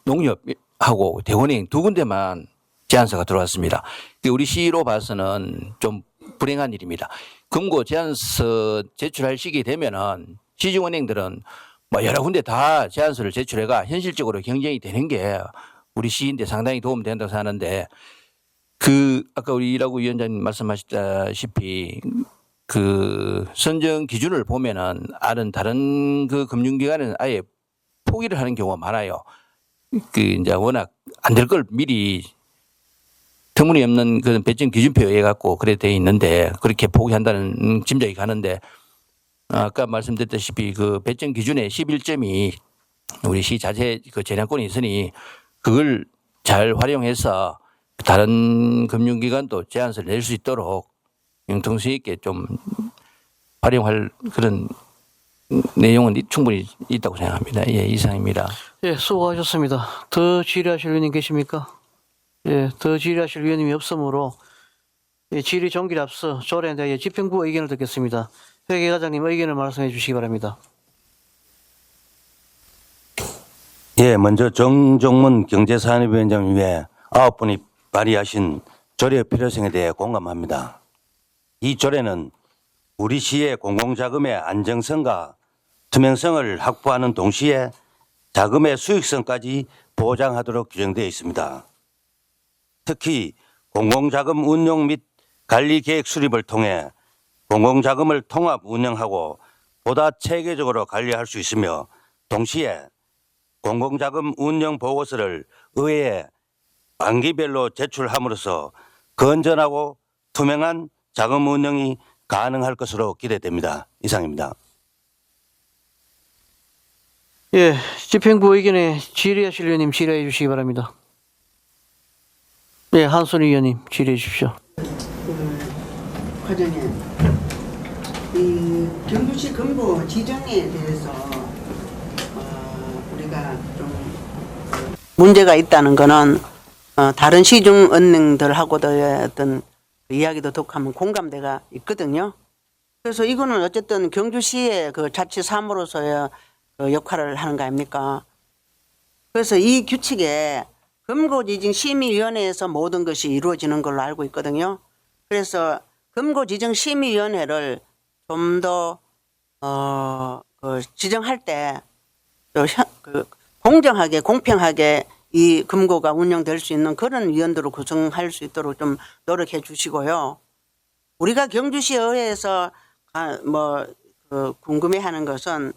Speaker 6: 농협하고 대원행 두 군데만 제안서가 들어왔습니다. 우리 시로 봐서는 좀 불행한 일입니다. 금고 제안서 제출할 시기 되면은 시중은행들은 뭐 여러 군데 다 제안서를 제출해가 현실적으로 경쟁이 되는 게 우리 시인데 상당히 도움 된다고 생각하는데 그 아까 우리 이라고 위원장님 말씀하셨다시피 그 선정 기준을 보면은 다른 그 금융기관은 아예 포기를 하는 경우가 많아요. 그 이제 워낙 안 될 걸 미리 터무니없는 그 배정 기준표에 의해 갖고 그래 돼 있는데 그렇게 포기한다는 짐작이 가는데 아까 말씀드렸다시피 그 배정 기준의 11점이 우리 시 자체 그 재량권이 있으니 그걸 잘 활용해서 다른 금융기관도 제안서를 낼 수 있도록 융통성 있게 좀 활용할 그런 내용은 충분히 있다고 생각합니다. 예, 이상입니다.
Speaker 1: 예, 수고하셨습니다. 더 질의하실 의원님 계십니까? 예, 더 질의하실 의원님이 없으므로 예, 질의 종기를 앞서 조례에 대해 집행부 의견을 듣겠습니다. 회계과장님 의견을 말씀해 주시기 바랍니다.
Speaker 8: 예, 먼저 정종문 경제산업위원장 위에 9분이 발의하신 조례의 필요성에 대해 공감합니다. 이 조례는 우리 시의 공공자금의 안정성과 투명성을 확보하는 동시에 자금의 수익성까지 보장하도록 규정되어 있습니다. 특히 공공자금 운용 및 관리 계획 수립을 통해 공공자금을 통합 운영하고 보다 체계적으로 관리할 수 있으며 동시에 공공자금 운영 보고서를 의회에 반기별로 제출함으로써 건전하고 투명한 자금 운영이 가능할 것으로 기대됩니다. 이상입니다.
Speaker 1: 예, 집행부 의견에 질의하실 의원님 질의해 주시기 바랍니다. 예, 한순희 의원님 질의해 주십시오.
Speaker 4: 과장님, 이 경주시 금고 지정에 대해서 우리가 좀 문제가 있다는 거는 다른 시중 언능들하고도의 어떤 이야기도 듣고 하면 공감대가 있거든요. 그래서 이거는 어쨌든 경주시의 그 자치사무로서의 그 역할을 하는 거 아닙니까? 그래서 이 규칙에 금고지정 심의위원회에서 모든 것이 이루어지는 걸로 알고 있거든요. 그래서 금고지정 심의위원회를 좀 더 지정할 때 공정하게 공평하게 이 금고가 운영될 수 있는 그런 위원들을 구성할 수 있도록 좀 노력해 주시고요. 우리가 경주시 의회에서 궁금해하는 것은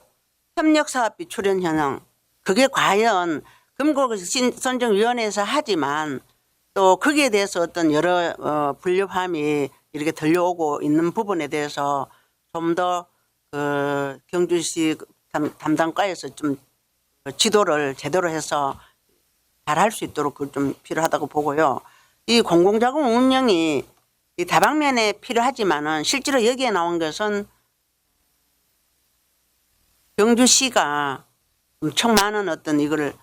Speaker 4: 협력사업비 출연 현황. 그게 과연 금고 선정위원회에서 하지만 또 거기에 대해서 어떤 여러 불협화음이 이렇게 들려오고 있는 부분에 대해서 좀 더 경주시 담당과에서 좀 지도를 제대로 해서 잘할 수 있도록 그 좀 필요하다고 보고요. 이 공공자금 운영이 이 다방면에 필요하지만은 실제로 여기에 나온 것은 경주시가 엄청 많은 어떤 이거를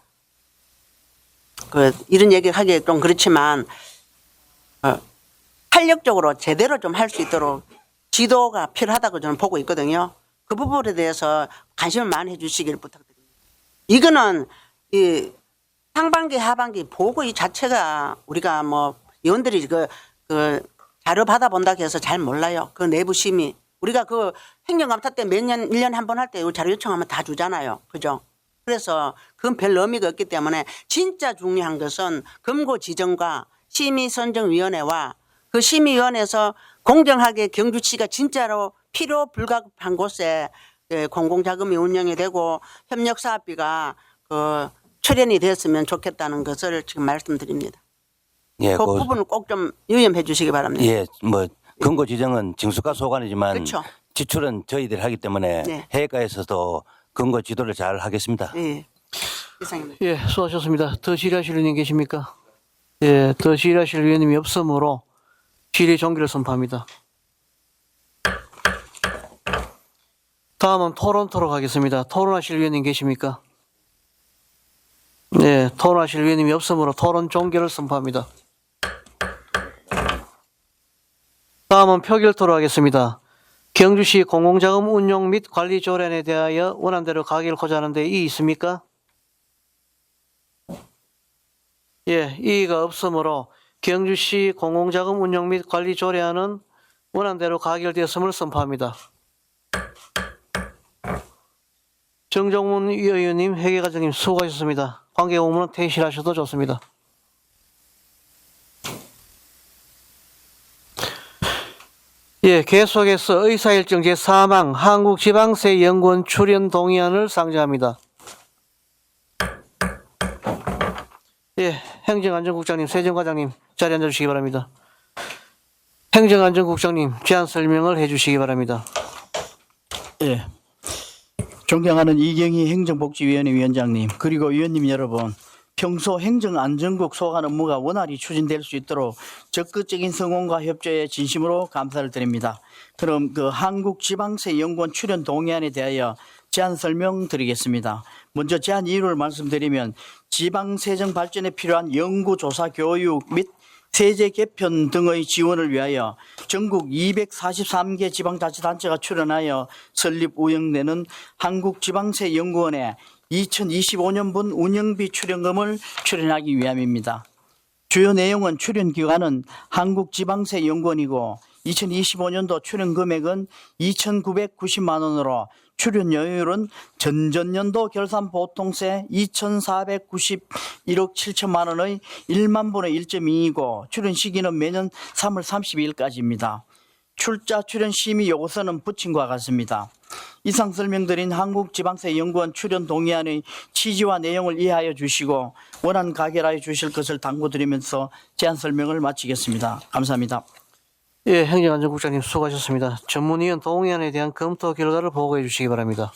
Speaker 4: 이런 얘기 하기 좀 그렇지만 탄력적으로 제대로 좀 할 수 있도록 지도가 필요하다고 저는 보고 있거든요. 그 부분에 대해서 관심을 많이 해주시길 부탁드립니다. 이거는 이 상반기 하반기 보고 이 자체가 우리가 뭐 의원들이 그 자료 받아본다고 해서 잘 몰라요. 그 내부 심의 우리가 그 행정감사 때 몇 년 1년에 한 번 할 때 자료 요청하면 다 주잖아요. 그죠? 그래서 그건 별 의미가 없기 때문에 진짜 중요한 것은 금고 지정과 심의선정위원회와 그 심의위원회에서 공정하게 경주시가 진짜로 필요 불가한 곳에 공공자금이 운영이 되고 협력사업비가 출연이 됐으면 좋겠다는 것을 지금 말씀드립니다.
Speaker 8: 예,
Speaker 4: 그 부분을 꼭 좀 유념해 주시기 바랍니다.
Speaker 8: 예, 뭐 금고 지정은 징수과 소관이지만
Speaker 4: 그렇죠.
Speaker 8: 지출은 저희들이 하기 때문에
Speaker 4: 네.
Speaker 8: 해외가에서도 금고 지도를 잘 하겠습니다.
Speaker 4: 예. 이상입니다.
Speaker 1: 예, 수고하셨습니다. 더 질의하실 의원님 계십니까? 예, 더 질의하실 의원님이 없으므로 질의 종결을 선포합니다. 다음은 토론토로 가겠습니다. 토론하실 의원님 계십니까? 네, 토론하실 의원님이 없으므로 토론 종결을 선포합니다. 다음은 표결토로 하겠습니다. 경주시 공공자금 운용 및 관리 조례안에 대하여 원안대로 가결코자 하는데 이의 있습니까? 예, 이의가 없으므로 경주시 공공자금 운용 및 관리 조례안은 원안대로 가결되었음을 선포합니다. 정종문 의원님, 회계과장님 수고하셨습니다. 관계공무는 퇴실하셔도 좋습니다. 예, 계속해서 의사일정 제4항 한국지방세연구원 출연 동의안을 상정합니다. 예, 행정안전국장님, 세정과장님 자리에 앉아주시기 바랍니다. 행정안전국장님 제안 설명을 해주시기 바랍니다.
Speaker 9: 예. 존경하는 이경희 행정복지위원회 위원장님 그리고 위원님 여러분, 평소 행정안전국 소관 업무가 원활히 추진될 수 있도록 적극적인 성원과 협조에 진심으로 감사를 드립니다. 그럼 그 한국지방세연구원 출연 동의안에 대하여 제안 설명드리겠습니다. 먼저 제안 이유를 말씀드리면 지방세정 발전에 필요한 연구조사 교육 및 세제 개편 등의 지원을 위하여 전국 243개 지방자치단체가 출연하여 설립 운영되는 한국지방세연구원에 2025년분 운영비 출연금을 출연하기 위함입니다. 주요 내용은 출연 기관은 한국지방세연구원이고 2025년도 출연 금액은 2,990만 원으로 출연료율은 전전년도 결산 보통세 2,491억 7천만 원의 1만 분의 1.2이고 출연 시기는 매년 3월 32일까지입니다. 출자 출연 심의 요구서는 부친과 같습니다. 이상 설명드린 한국지방세연구원 출연 동의안의 취지와 내용을 이해하여 주시고 원안 가결하여 주실 것을 당부드리면서 제안 설명을 마치겠습니다. 감사합니다.
Speaker 1: 예, 행정안전국장님 수고하셨습니다. 전문위원 동의안에 대한 검토 결과를 보고해 주시기 바랍니다.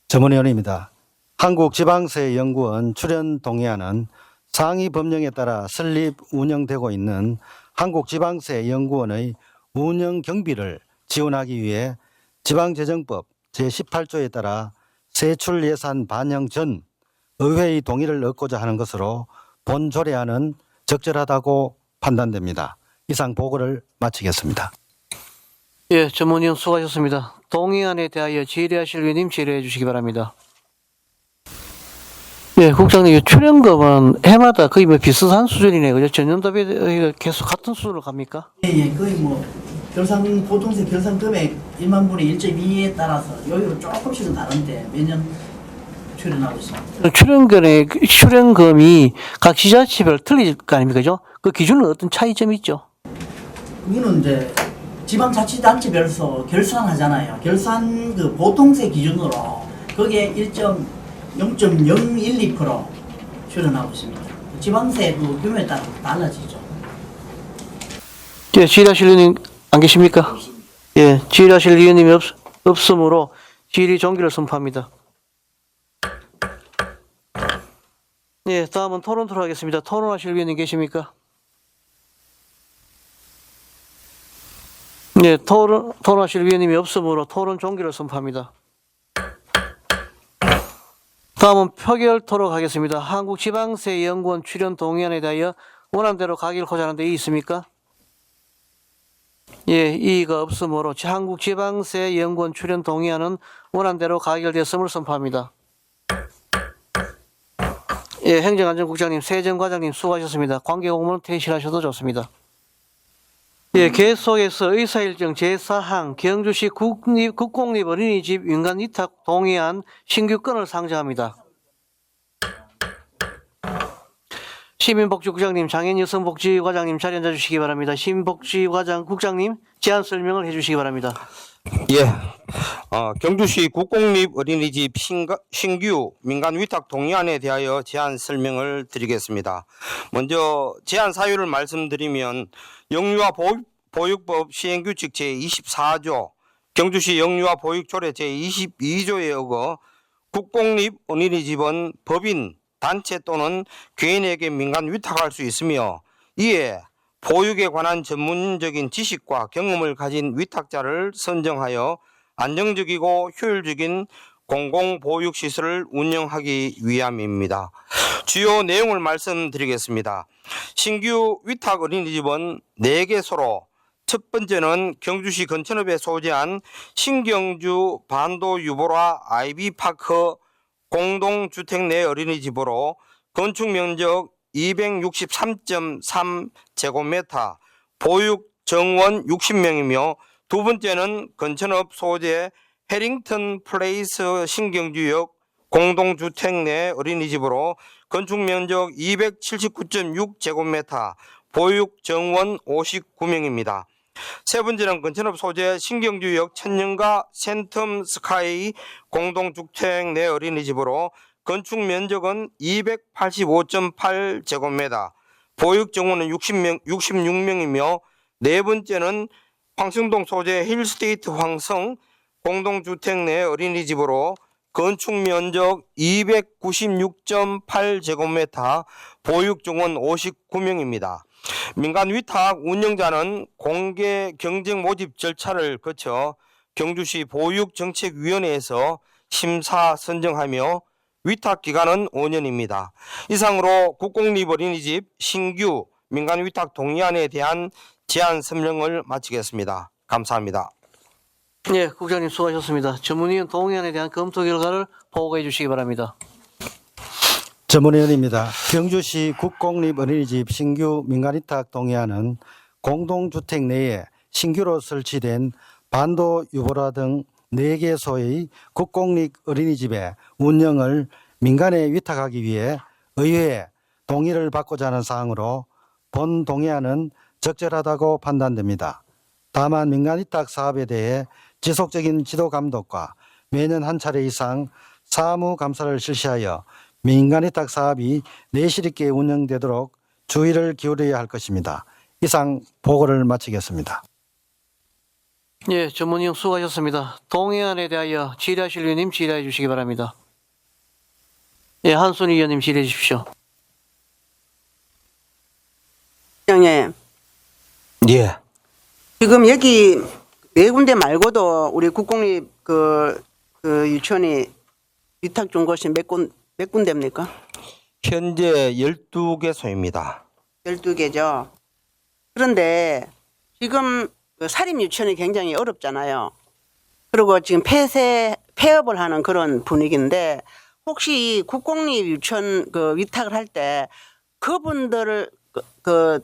Speaker 2: 전문위원입니다. 한국지방세연구원 출연 동의안은 상위 법령에 따라 설립 운영되고 있는 한국지방세연구원의 운영 경비를 지원하기 위해 지방재정법 제18조에 따라 세출 예산 반영 전 의회의 동의를 얻고자 하는 것으로 본 조례안은 적절하다고 판단됩니다. 이상 보고를 마치겠습니다.
Speaker 1: 예, 전문위원 수고하셨습니다. 동의안에 대하여 질의하실 위원님 질의해 주시기 바랍니다. 예, 국장님, 출연금은 해마다 거의 뭐 비슷한 수준이네요. 그죠? 전년도에 계속 같은 수준으로 갑니까?
Speaker 9: 예, 거의 뭐 보통세 결산 금액 1만 분의 1.2에 따라서 여기로 조금씩은 다른데 매년 출연하고 있습니다.
Speaker 1: 출연금이 각 지자체별 틀릴 거 아닙니까? 그죠? 그 기준은 어떤 차이점이 있죠?
Speaker 9: 그거는 이제 지방자치단체별로 결산하잖아요. 결산 그 보통세 기준으로 거기에 0.012% 출연하고 있습니다. 지방세 그 규모에 따라 달라지죠.
Speaker 1: 예, 질의하실 위원님 안 계십니까? 예, 질의하실 위원님이 없으므로 질의 종기를 선포합니다. 예, 다음은 토론토로 하겠습니다. 토론하실 위원님 계십니까? 예, 토론하실 위원님이 없으므로 토론 종기를 선포합니다. 다음은 표결토록 하겠습니다. 한국지방세연구원 출연 동의안에 대하여 원안대로 가결하고자 하는데 이의 있습니까? 예, 이의가 없으므로 한국지방세연구원 출연 동의안은 원안대로 가결되었음을 선포합니다. 예, 행정안전국장님, 세정과장님 수고하셨습니다. 관계공무원 퇴실하셔도 좋습니다. 예, 계속해서 의사일정 제4항 경주시 국공립어린이집 민간 위탁 동의안 신규 건을 상정합니다. 시민복지국장님, 장애인여성복지과장님 자리 앉아주시기 바랍니다. 시민복지국장님 제안 설명을 해주시기 바랍니다.
Speaker 10: 예, 경주시 국공립어린이집 신규 민간 위탁 동의안에 대하여 제안 설명을 드리겠습니다. 먼저 제안 사유를 말씀드리면 영유아 보육법 시행규칙 제24조, 경주시 영유아 보육조례 제22조에 어거 국공립어린이집은 법인, 단체 또는 개인에게 민간 위탁할 수 있으며 이에 보육에 관한 전문적인 지식과 경험을 가진 위탁자를 선정하여 안정적이고 효율적인 공공보육시설을 운영하기 위함입니다. 주요 내용을 말씀드리겠습니다. 신규 위탁 어린이집은 4개소로 첫 번째는 경주시 건천읍에 소재한 신경주 반도 유보라 아이비파크 공동주택 내 어린이집으로 건축면적 263.3제곱미터, 보육 정원 60명이며 두 번째는 건천읍 소재 해링턴 플레이스 신경주역 공동주택 내 어린이집으로 건축면적 279.6제곱미터, 보육 정원 59명입니다. 세 번째는 건천읍 소재 신경주역 천년가 센텀 스카이 공동주택 내 어린이집으로 건축 면적은 285.8제곱미터, 보육 정원은 66명이며 네 번째는 황성동 소재 힐스테이트 황성 공동주택 내 어린이집으로 건축 면적 296.8제곱미터, 보육 정원 59명입니다. 민간 위탁 운영자는 공개 경쟁 모집 절차를 거쳐 경주시 보육정책위원회에서 심사 선정하며 위탁 기간은 5년입니다. 이상으로 국공립어린이집 신규 민간 위탁 동의안에 대한 제안 설명을 마치겠습니다. 감사합니다.
Speaker 1: 예, 국장님 수고하셨습니다. 전문위원 동의안에 대한 검토 결과를 보고해 주시기 바랍니다.
Speaker 2: 전문위원입니다. 경주시 국공립어린이집 신규 민간위탁 동의안은 공동주택 내에 신규로 설치된 반도 유보라 등 4개소의 국공립어린이집의 운영을 민간에 위탁하기 위해 의회에 동의를 받고자 하는 사항으로 본 동의안은 적절하다고 판단됩니다. 다만 민간위탁 사업에 대해 지속적인 지도 감독과 매년 한 차례 이상 사무 감사를 실시하여 민간위탁 사업이 내실 있게 운영되도록 주의를 기울여야 할 것입니다. 이상 보고를 마치겠습니다.
Speaker 1: 예, 전문위원 수고하셨습니다. 동의안에 대하여 질의하실 위원님 질의해 주시기 바랍니다. 예, 한순희 의원님 질의해 주십시오.
Speaker 4: 예.
Speaker 8: 예.
Speaker 4: 지금 여기 4군데 말고도 우리 국공립 그 유치원이 위탁 준 곳이 몇 몇 군데입니까?
Speaker 10: 현재 12개소입니다.
Speaker 4: 12개죠. 그런데 지금 그 사립 유치원이 굉장히 어렵잖아요. 그리고 지금 폐업을 하는 그런 분위기인데 혹시 국공립 유치원 그 위탁을 할 때 그분들을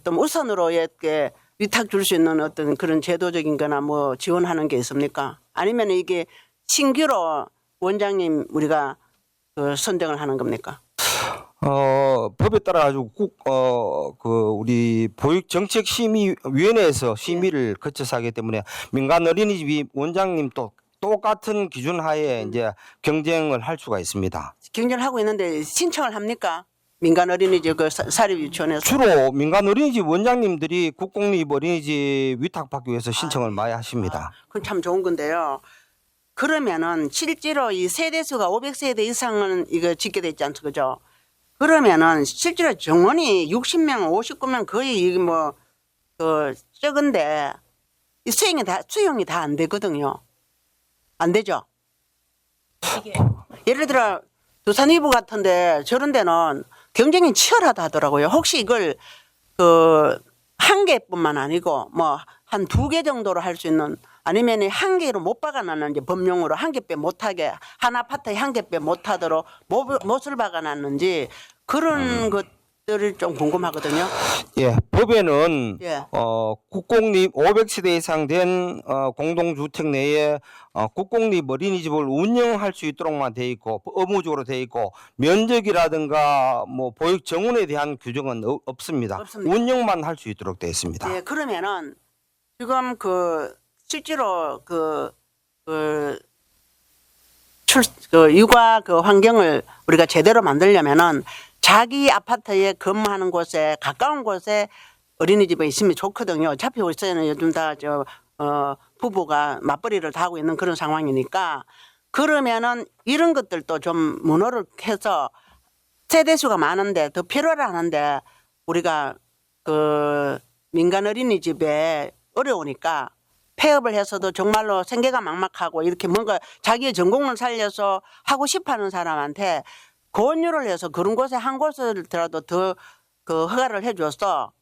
Speaker 4: 좀 우선으로 이렇게 위탁 줄 수 있는 어떤 그런 제도적인 거나 뭐 지원하는 게 있습니까? 아니면 이게 신규로 원장님 우리가 그 선정을 하는 겁니까?
Speaker 10: 법에 따라 가지고 우리 보육정책심의위원회에서 심의를 거쳐서 하기 때문에 민간 어린이집 원장님 또 똑같은 기준 하에 이제 경쟁을 할 수가 있습니다.
Speaker 4: 경쟁을 하고 있는데 신청을 합니까? 민간 어린이집 그 사립 유치원에서
Speaker 10: 주로 민간 어린이집 원장님들이 국공립 어린이집 위탁받기 위해서 신청을 많이 하십니다.
Speaker 4: 그건 참 좋은 건데요. 그러면은 실제로 이 세대수가 500세대 이상은 이거 짓게 돼 있지 않죠, 그죠? 그러면은 실제로 정원이 60명, 59명 거의 이게 뭐그 적은데 이 수용이 다 안 되거든요. 안 되죠. 예를 들어 두산이부 같은데 저런 데는 경쟁이 치열하다 하더라고요. 혹시 이걸 그 한 개뿐만 아니고 뭐 한 2개 정도로 할 수 있는 아니면 한 개로 못 박아놨는지 법령으로 한 개 빼 못하게 한 아파트에 한 개 빼 못하도록 못을 박아놨는지 그런 것들을 좀 궁금하거든요.
Speaker 10: 예, 법에는
Speaker 4: 예.
Speaker 10: 국공립 500세대 이상 된 공동주택 내에 국공립 어린이집을 운영할 수 있도록만 돼 있고 의무적으로 돼 있고 면적이라든가 뭐 보육 정원에 대한 규정은 없습니다.
Speaker 4: 없습니다.
Speaker 10: 운영만 할 수 있도록 돼 있습니다.
Speaker 4: 예, 그러면은 지금 그 실제로 그 육아 그 환경을 우리가 제대로 만들려면은 자기 아파트에 근무하는 곳에 가까운 곳에 어린이집에 있으면 좋거든요. 어차피 우리는 요즘 다 부부가 맞벌이를 다 하고 있는 그런 상황이니까 그러면은 이런 것들도 좀 문호를 해서 세대수가 많은데 더 필요를 하는데 우리가 그 민간 어린이집에 어려우니까 폐업을 해서도 정말로 생계가 막막하고 이렇게 뭔가 자기의 전공을 살려서 하고 싶어하는 사람한테 권유를 해서 그런 곳에 한 곳을더라도 더 그 허가를 해줘서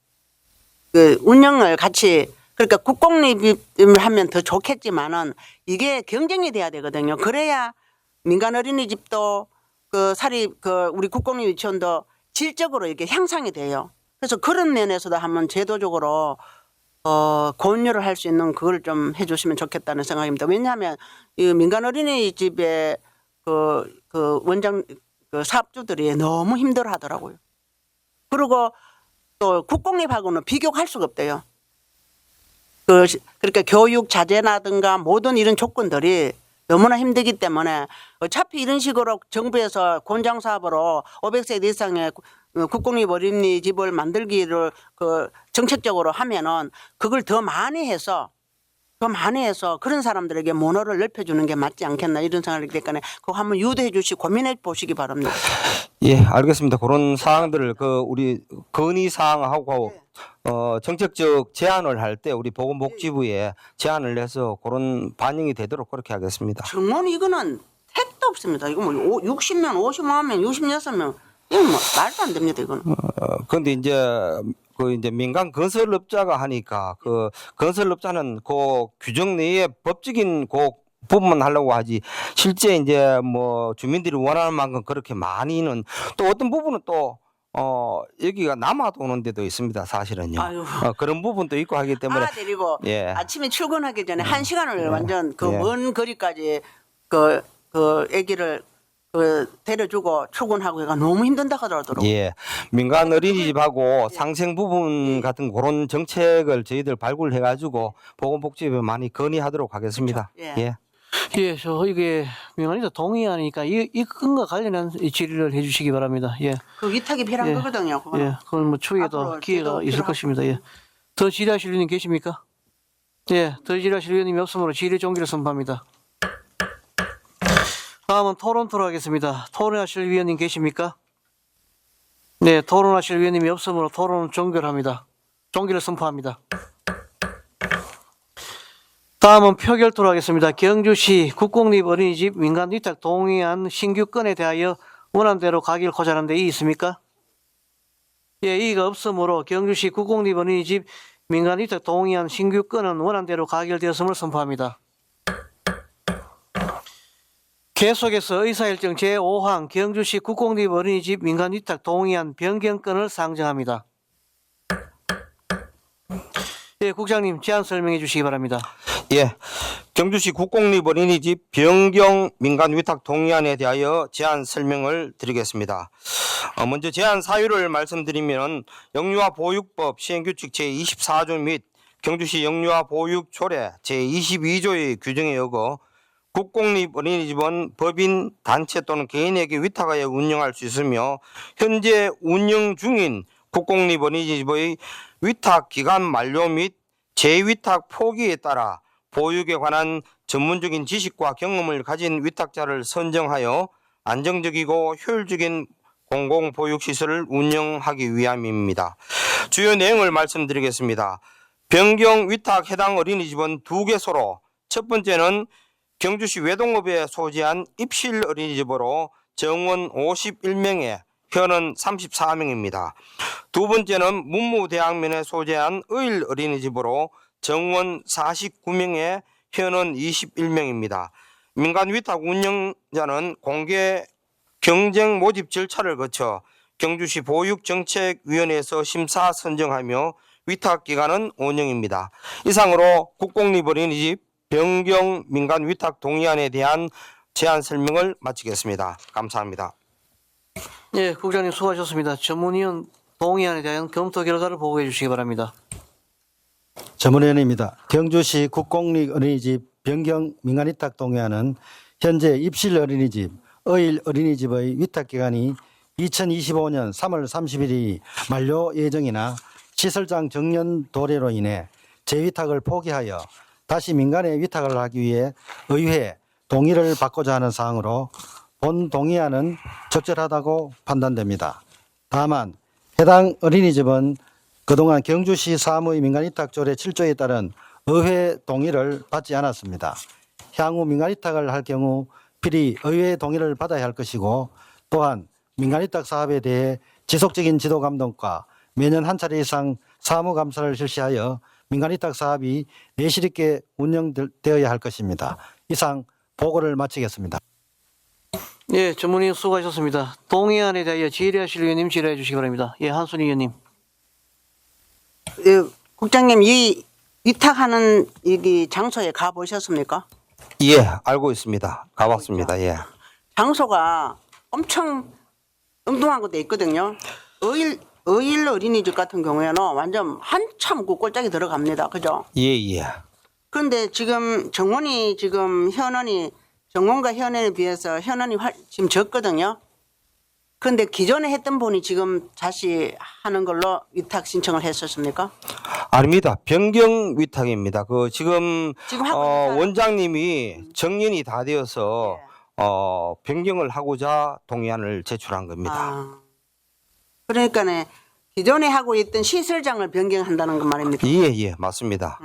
Speaker 4: 그 운영을 같이 그러니까 국공립을 하면 더 좋겠지만은 이게 경쟁이 돼야 되거든요. 그래야 민간 어린이집도 그 사립 그 우리 국공립 유치원도 질적으로 이렇게 향상이 돼요. 그래서 그런 면에서도 한번 제도적으로 권유를 할 수 있는 그걸 좀 해주시면 좋겠다는 생각입니다. 왜냐하면 이 민간 어린이집의 그 원장 그 사업주들이 너무 힘들어하더라고요. 그리고 또 국공립하고는 비교할 수가 없대요. 그러니까 교육 자재라든가 모든 이런 조건들이 너무나 힘들기 때문에 어차피 이런 식으로 정부에서 권장 사업으로 500세대 이상의 국공립 어린이집을 만들기를 그 정책적으로 하면은 그걸 더 많이 해서 그런 사람들에게 문호를 넓혀주는 게 맞지 않겠나 이런 생각이 들기 때문에 그거 한번 유도해 주시고 고민해 보시기 바랍니다.
Speaker 10: 예, 알겠습니다. 그런 사항들을 우리 건의 사항하고 정책적 제안을 할 때 우리 보건복지부에 제안을 해서 그런 반영이 되도록 그렇게 하겠습니다.
Speaker 4: 정말 이거는 택도 없습니다. 이거 뭐 60명, 55명, 66명 이건 뭐 말도 안 됩니다. 이거는.
Speaker 10: 그런데 이제 민간 건설업자가 하니까 그 건설업자는 그 규정 내에 법적인 그 부분만 하려고 하지 실제 이제 뭐 주민들이 원하는 만큼 그렇게 많이는 또 어떤 부분은 또 여기가 남아도 오는 데도 있습니다. 사실은요. 그런 부분도 있고 하기 때문에
Speaker 4: 데리고
Speaker 10: 예.
Speaker 4: 아침에 출근하기 전에 1시간을 완전 그
Speaker 10: 예.
Speaker 4: 먼 거리까지 애기를 데려주고 출근하고 해가 너무 힘든다 하더라고요.
Speaker 10: 예, 민간 어린이집하고 상생 부분 같은 그런 정책을 저희들 발굴해 가지고 보건복지부에 많이 건의하도록 하겠습니다.
Speaker 4: 그렇죠.
Speaker 10: 예.
Speaker 1: 예, 이게 민간인도 동의하니까 이 건과 관련한 질의를 해주시기 바랍니다. 예,
Speaker 4: 그 위탁이 필요한
Speaker 1: 예.
Speaker 4: 거거든요. 그거는.
Speaker 1: 예, 그건 뭐 추후에도
Speaker 4: 앞으로
Speaker 1: 기회가
Speaker 4: 제도
Speaker 1: 있을
Speaker 4: 필요하고.
Speaker 1: 것입니다. 예, 더 질의하실 의원님 계십니까? 예, 더 질의하실 의원님이 없으므로 질의 종기를 선포합니다. 다음은 토론토로 하겠습니다. 토론하실 위원님 계십니까? 네, 토론하실 위원님이 없으므로 토론은 종결합니다. 종결을 선포합니다. 다음은 표결토로 하겠습니다. 경주시 국공립 어린이집 민간 위탁 동의안 신규 건에 대하여 원안대로 가길 고자는데 이의 있습니까? 예, 이의가 없으므로 경주시 국공립 어린이집 민간위탁 동의안 신규 건은 원안대로 가결되었음을 선포합니다. 계속해서 의사일정 제5항 경주시 국공립 어린이집 민간위탁 동의안 변경건을 상정합니다. 예, 국장님 제안 설명해 주시기 바랍니다.
Speaker 10: 예, 경주시 국공립 어린이집 변경 민간 위탁 동의안에 대하여 제안 설명을 드리겠습니다. 먼저 제안 사유를 말씀드리면 영유아 보육법 시행규칙 제24조 및 경주시 영유아 보육 조례 제22조의 규정에 어거 국공립 어린이집은 법인, 단체 또는 개인에게 위탁하여 운영할 수 있으며 현재 운영 중인 국공립 어린이집의 위탁 기간 만료 및 재위탁 포기에 따라 보육에 관한 전문적인 지식과 경험을 가진 위탁자를 선정하여 안정적이고 효율적인 공공보육시설을 운영하기 위함입니다. 주요 내용을 말씀드리겠습니다. 변경 위탁 해당 어린이집은 2개소로 첫 번째는 경주시 외동읍에 소재한 입실 어린이집으로 정원 51명에 현은 34명입니다. 두 번째는 문무대학면에 소재한 의일 어린이집으로 정원 49명에 현은 21명입니다. 민간 위탁 운영자는 공개 경쟁 모집 절차를 거쳐 경주시 보육정책위원회에서 심사 선정하며 위탁 기간은 5년입니다. 이상으로 국공립 어린이집 변경 민간 위탁 동의안에 대한 제안 설명을 마치겠습니다. 감사합니다.
Speaker 1: 예, 국장님 수고하셨습니다. 전문위원 동의안에 대한 검토 결과를 보고해 주시기 바랍니다.
Speaker 2: 전문위원입니다. 경주시 국공립 어린이집 변경 민간위탁 동의안은 현재 입실 어린이집, 의일 어린이집의 위탁 기간이 2025년 3월 30일이 만료 예정이나 시설장 정년 도래로 인해 재위탁을 포기하여 다시 민간에 위탁을 하기 위해 의회 동의를 받고자 하는 사항으로 본 동의안은 적절하다고 판단됩니다. 다만 해당 어린이집은 그동안 경주시 사무의 민간위탁조례 7조에 따른 의회 동의를 받지 않았습니다. 향후 민간위탁을 할 경우 필히 의회 동의를 받아야 할 것이고 또한 민간위탁 사업에 대해 지속적인 지도 감독과 매년 한 차례 이상 사무감사를 실시하여 민간위탁 사업이 내실 있게 운영되어야 할 것입니다. 이상 보고를 마치겠습니다.
Speaker 1: 예, 전문위원 수고하셨습니다. 동의안에 대하여 질의하실 위원님 질의해 주시기 바랍니다. 예, 한순희 의원님.
Speaker 4: 예, 국장님 이 위탁하는 여기 장소에 가 보셨습니까?
Speaker 10: 예, 알고 있습니다. 가봤습니다. 예.
Speaker 4: 장소가 엄청 엉뚱한 것도 있거든요. 의일 어린이집 같은 경우에는 완전 한참 그 꼴짝이 들어갑니다. 그죠?
Speaker 10: 예, 예.
Speaker 4: 그런데 지금 정원이 지금 현원이 정원과 현원에 비해서 현원이 지금 적거든요. 그런데 기존에 했던 분이 지금 다시 하는 걸로 위탁 신청을 했었습니까?
Speaker 10: 아닙니다. 변경 위탁입니다. 그 지금
Speaker 4: 하고 있어요.
Speaker 10: 원장님이 정년이 다 되어서 변경을 하고자 동의안을 제출한 겁니다.
Speaker 4: 아, 그러니까는 기존에 하고 있던 시설장을 변경한다는 그 말입니까?
Speaker 10: 예, 예, 맞습니다.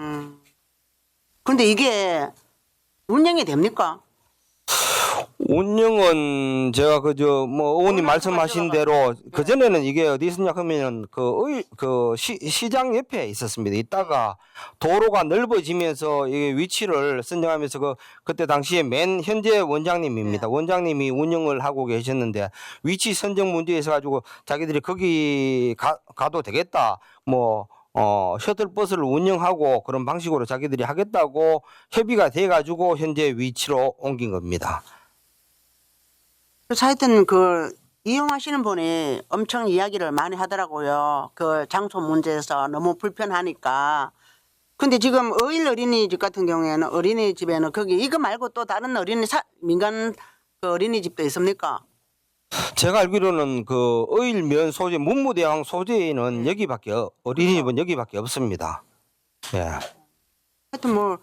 Speaker 4: 근데 이게 운영이 됩니까?
Speaker 10: 운영은 제가 의원님 말씀하신 대로 그전에는 이게 어디 있었냐 하면은 시장 옆에 있었습니다. 있다가 도로가 넓어지면서 이게 위치를 선정하면서 그때 당시에 맨 현재 원장님입니다. 원장님이 운영을 하고 계셨는데 위치 선정 문제에 있어 가지고 자기들이 거기 가도 되겠다. 셔틀버스를 운영하고 그런 방식으로 자기들이 하겠다고 협의가 돼 가지고 현재 위치로 옮긴 겁니다.
Speaker 4: 그래서 하여튼 이용하시는 분이 엄청 이야기를 많이 하더라고요. 그 장소 문제에서 너무 불편하니까. 근데 지금 의일 어린이집 같은 경우에는 어린이집에는 거기 이거 말고 또 다른 민간 어린이집도 있습니까?
Speaker 10: 제가 알기로는 의일면 소재, 문무대학 소재에는 여기밖에 어린이집은 여기밖에 없습니다. 예.
Speaker 4: 하여튼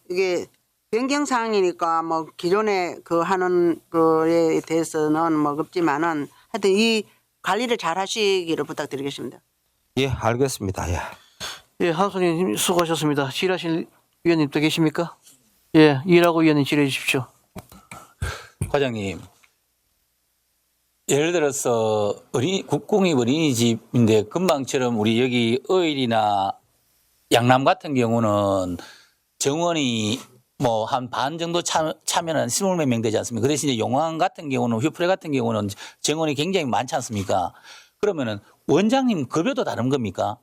Speaker 4: 이게 변경 사항이니까 기존에 하는 거에 대해서는 없지만은 하여튼 이 관리를 잘 하시기를 부탁드리겠습니다.
Speaker 10: 예, 알겠습니다. 예.
Speaker 1: 예, 한순희 수고하셨습니다. 질의하실 위원님 또 계십니까? 예, 이라고 위원님 질의해 주십시오.
Speaker 7: 과장님,
Speaker 6: 예를 들어서 국공립 어린이집인데 금방처럼 우리 여기 어일이나 양남 같은 경우는 정원이 뭐 한 반 정도 차면은 20몇 명 되지 않습니까? 그 대신 이제 용왕 같은 경우는 휘프레 같은 경우는 정원이 굉장히 많지 않습니까? 그러면은 원장님 급여도 다른 겁니까?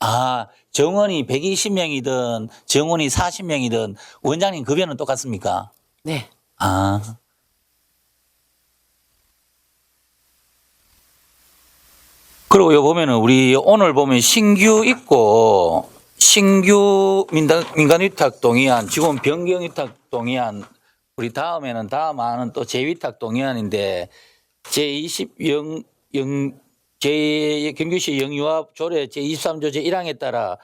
Speaker 6: 아, 정원이 120명이든 정원이 40명이든 원장님 급여는 똑같습니까?
Speaker 5: 네.
Speaker 6: 아. 그리고 요 보면은 우리 오늘 보면 신규 있고 신규 민간 위탁 동의안, 지금 변경 위탁 동의안, 우리 다음에는 다음 안은 또 재위탁 동의안인데 경규시 영유아 조례 제23조 제1항에 따라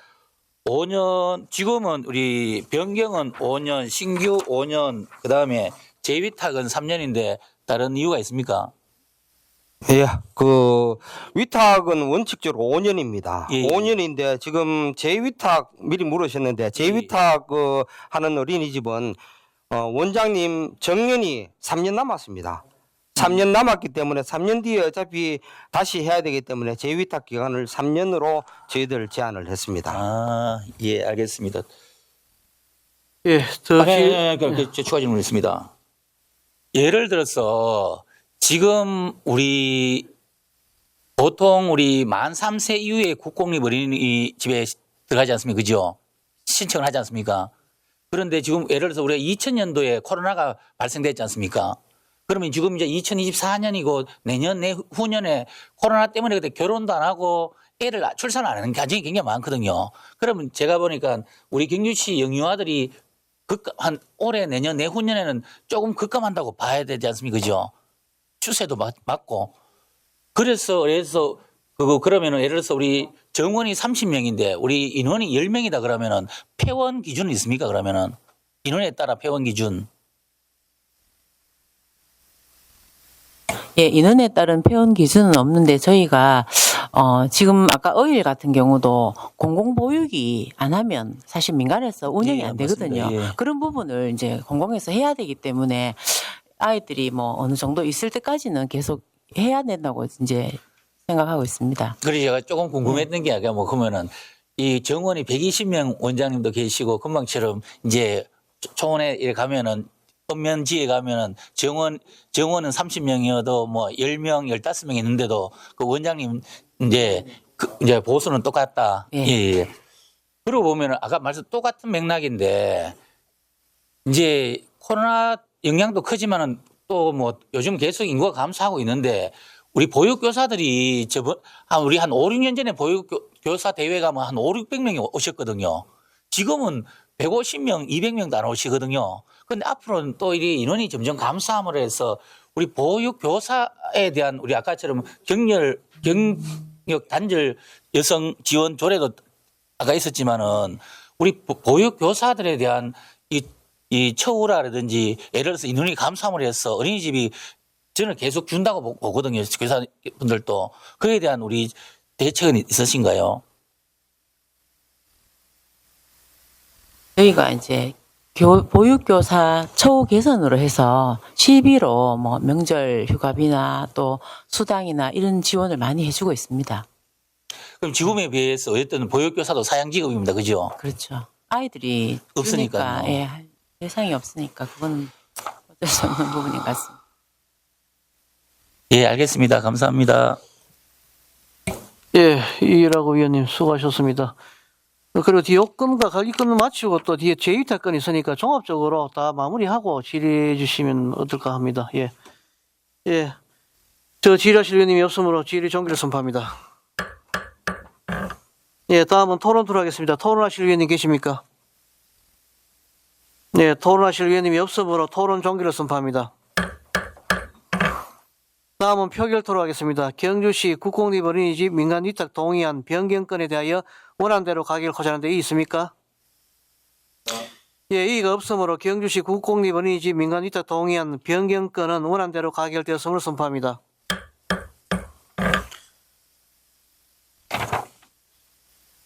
Speaker 6: 5년, 지금은 우리 변경은 5년, 신규 5년, 그 다음에 재위탁은 3년인데 다른 이유가 있습니까?
Speaker 10: 예, 그 위탁은 원칙적으로 5년입니다.
Speaker 6: 예, 예.
Speaker 10: 5년인데 지금 재위탁 미리 물으셨는데 재위탁 하는 어린이집은 원장님 정년이 3년 남았습니다. 3년 남았기 때문에 3년 뒤에 어차피 다시 해야 되기 때문에 재위탁 기간을 3년으로 저희들 제안을 했습니다.
Speaker 6: 아, 예, 알겠습니다.
Speaker 1: 예, 더
Speaker 6: 추가 질문 있습니다. 예를 들어서 지금 우리 보통 우리 만 3세 이후에 국공립 어린이집에 들어가지 않습니까? 그죠? 신청을 하지 않습니까? 그런데 지금 예를 들어서 우리가 2000년도에 코로나가 발생됐지 않습니까? 그러면 지금 이제 2024년이고 내년 내후년에 코로나 때문에 그때 결혼도 안 하고 애를 출산을 안 하는 가정이 굉장히 많거든요. 그러면 제가 보니까 우리 경주시 영유아들이 한 올해 내년 내후년에는 조금 급감한다고 봐야 되지 않습니까? 그죠? 추세도 맞고. 그래서 그러면은 예를 들어서 우리 정원이 30명인데 우리 인원이 10명이다 그러면은 폐원 기준은 있습니까? 그러면은 인원에 따라 폐원 기준.
Speaker 5: 예, 인원에 따른 폐원 기준은 없는데 저희가 지금 아까 어일 같은 경우도 공공보육이 안 하면 사실 민간에서 운영이
Speaker 6: 예,
Speaker 5: 안 되거든요.
Speaker 6: 맞습니다. 예.
Speaker 5: 그런 부분을 이제 공공에서 해야 되기 때문에 아이들이 뭐 어느 정도 있을 때까지는 계속 해야 된다고 이제 생각하고 있습니다.
Speaker 6: 그래서 제가 조금 궁금했던 게 아까 뭐 그러면은 이 정원이 120명 원장님도 계시고 금방처럼 이제 초원에 이렇게 가면은 읍면지에 가면은 정원은 30명이어도 뭐 10명, 15명 있는데도 그 원장님 이제 이제 보수는 똑같다.
Speaker 5: 예.
Speaker 6: 예. 그러고 보면은 아까 말씀 똑같은 맥락인데 이제 코로나 영향도 크지만은 또 뭐 요즘 계속 인구가 감소하고 있는데 우리 보육교사들이 우리 한 5, 6년 전에 보육교사 대회가 뭐 한 5, 600명이 오셨거든요. 지금은 150명, 200명도 안 오시거든요. 그런데 앞으로는 또 이 인원이 점점 감소함으로 해서 우리 보육교사에 대한 우리 아까처럼 경력 단절 여성 지원 조례도 아까 있었지만은 우리 보육교사들에 대한 이 처우라든지 예를 들어서 인원이 감소함으로 해서 어린이집이 저는 계속 준다고 보거든요. 교사분들도. 그에 대한 우리 대책은 있으신가요?
Speaker 5: 저희가 이제 보육교사 처우 개선으로 해서 시비로 뭐 명절 휴가비나 또 수당이나 이런 지원을 많이 해주고 있습니다.
Speaker 6: 그럼 지금에 비해서 어쨌든 보육교사도 사양직업입니다. 그죠?
Speaker 5: 그렇죠. 아이들이
Speaker 6: 없으니까요.
Speaker 5: 주니까, 예, 대상이 없으니까 그건 어쩔 수 없는 부분인 것 같습니다.
Speaker 6: 예, 알겠습니다. 감사합니다.
Speaker 1: 예, 이라고 위원님 수고하셨습니다. 그리고 뒤 요건과 관리건을 마치고 또 뒤에 재위탁건이 있으니까 종합적으로 다 마무리하고 질의해 주시면 어떨까 합니다. 예. 예. 저 질의하실 위원님이 없으므로 질의 종결을 선포합니다. 예, 다음은 토론 하겠습니다. 토론하실 위원님 계십니까? 네, 토론하실 위원님이 없으므로 토론 종결을 선포합니다. 다음은 표결 토론하겠습니다. 경주시 국공립 어린이집 민간 위탁 동의안 변경건에 대하여 원안대로 가결 고시하는 데 이의 있습니까? 예, 이의가 없으므로 경주시 국공립 어린이집 민간 위탁 동의안 변경건은 원안대로 가결되었음을 선포합니다.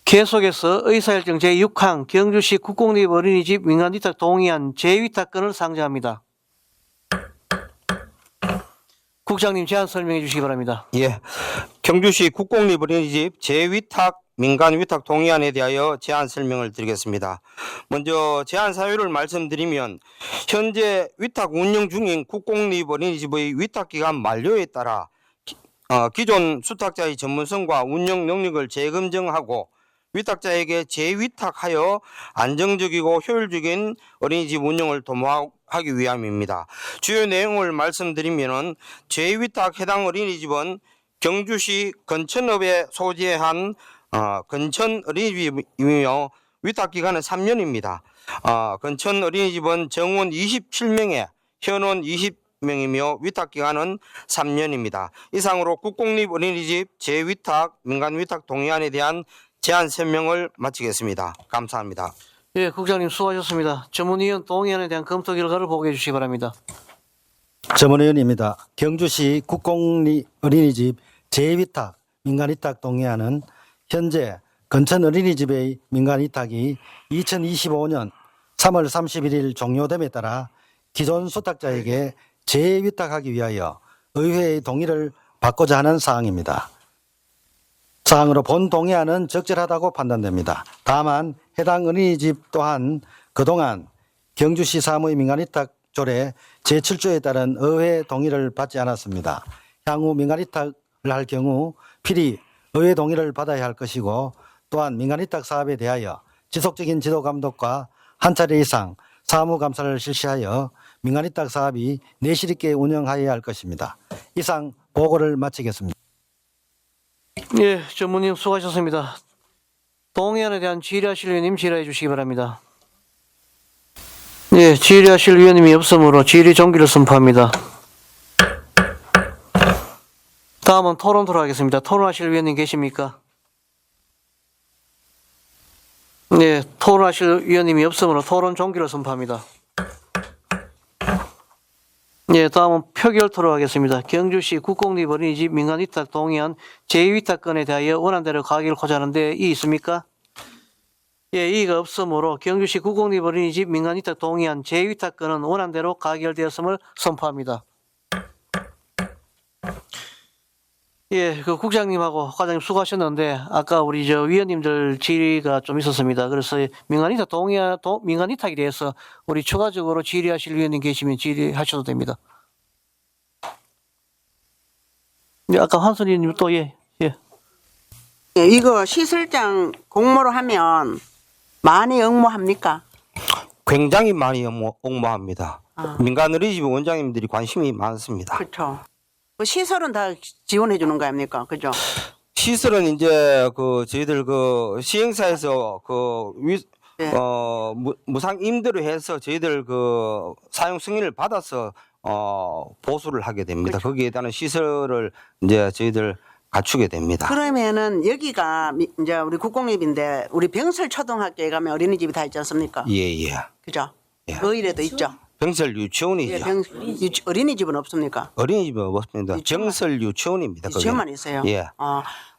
Speaker 1: 계속해서 의사일정 제6항 경주시 국공립 어린이집 민간 위탁 동의안 재위탁건을 상정합니다. 국장님 제안 설명해 주시기 바랍니다.
Speaker 10: 예. 경주시 국공립 어린이집 재위탁 민간 위탁 동의안에 대하여 제안 설명을 드리겠습니다. 먼저 제안 사유를 말씀드리면 현재 위탁 운영 중인 국공립 어린이집의 위탁 기간 만료에 따라 기존 수탁자의 전문성과 운영 능력을 재검증하고 위탁자에게 재위탁하여 안정적이고 효율적인 어린이집 운영을 도모하기 위함입니다. 주요 내용을 말씀드리면은 재위탁 해당 어린이집은 경주시 근천읍에 소재한 근천 어린이집이며 위탁 기간은 3년입니다. 근천 어린이집은 정원 27명에 현원 20명이며 위탁 기간은 3년입니다. 이상으로 국공립 어린이집 재위탁 민간 위탁 동의안에 대한 제안 설명을 마치겠습니다. 감사합니다.
Speaker 1: 예, 국장님 수고하셨습니다. 전문위원 동의안에 대한 검토 결과를 보고해 주시기 바랍니다.
Speaker 11: 전문위원입니다. 경주시 국공립 어린이집 재위탁 민간위탁 동의안은 현재 근천 어린이집의 민간위탁이 2025년 3월 31일 종료됨에 따라 기존 수탁자에게 재위탁하기 위하여 의회의 동의를 받고자 하는 사항입니다. 사항으로 본 동의안은 적절하다고 판단됩니다. 다만 해당 어린이집 또한 그동안 경주시 사무의 민간위탁 조례 제7조에 따른 의회 동의를 받지 않았습니다. 향후 민간위탁을 할 경우 필히 의회 동의를 받아야 할 것이고 또한 민간위탁 사업에 대하여 지속적인 지도 감독과 한 차례 이상 사무감사를 실시하여 민간위탁 사업이 내실 있게 운영하여야 할 것입니다. 이상 보고를 마치겠습니다.
Speaker 1: 예, 전문위원 수고하셨습니다. 동의안에 대한 질의하실 위원님 질의해 주시기 바랍니다. 예, 질의하실 위원님이 없으므로 질의 종기를 선포합니다. 다음은 토론토로 하겠습니다. 토론하실 위원님 계십니까? 네, 토론하실 위원님이 없으므로 토론 종기를 선포합니다. 네, 다음은 표결 토론하겠습니다. 경주시 국공립 어린이집 민간위탁 동의안 재위탁건에 대하여 원안대로 가결코자 하는데 이의 있습니까? 예, 이의가 없으므로 경주시 국공립 어린이집 민간위탁 동의안 재위탁건은 원안대로 가결되었음을 선포합니다. 예, 그 국장님하고 과장님 수고하셨는데 아까 우리 위원님들 질의가 좀 있었습니다. 그래서 민간위탁 동의안 민간위탁에 대해서 우리 추가적으로 질의하실 위원님 계시면 질의하셔도 됩니다. 예, 아까 한선 의원님 또 예.
Speaker 4: 예, 이거 시설장 공모로 하면 많이 응모합니까?
Speaker 10: 굉장히 많이 옹모합니다. 민간 어린이집 원장님들이 관심이 많습니다.
Speaker 4: 그렇죠. 그 시설은 다 지원해 주는 거 아닙니까? 그죠?
Speaker 10: 시설은 이제 저희들 시행사에서
Speaker 4: 네.
Speaker 10: 무상 임대로 해서 저희들 사용 승인을 받아서 보수를 하게 됩니다.
Speaker 4: 그렇죠.
Speaker 10: 거기에 따른 시설을 이제 저희들 갖추게 됩니다.
Speaker 4: 그러면은 여기가 이제 우리 국공립인데 우리 병설 초등학교에 가면 어린이집이 다 있지 않습니까?
Speaker 10: 예.
Speaker 4: 그죠?
Speaker 10: 예.
Speaker 4: 그 일에도 있죠.
Speaker 10: 병설 유치원이죠.
Speaker 4: 예, 어린이집은 없습니까?
Speaker 10: 어린이집은 없습니다. 정설 유치원입니다.
Speaker 4: 유치원만 있어요.
Speaker 10: 예.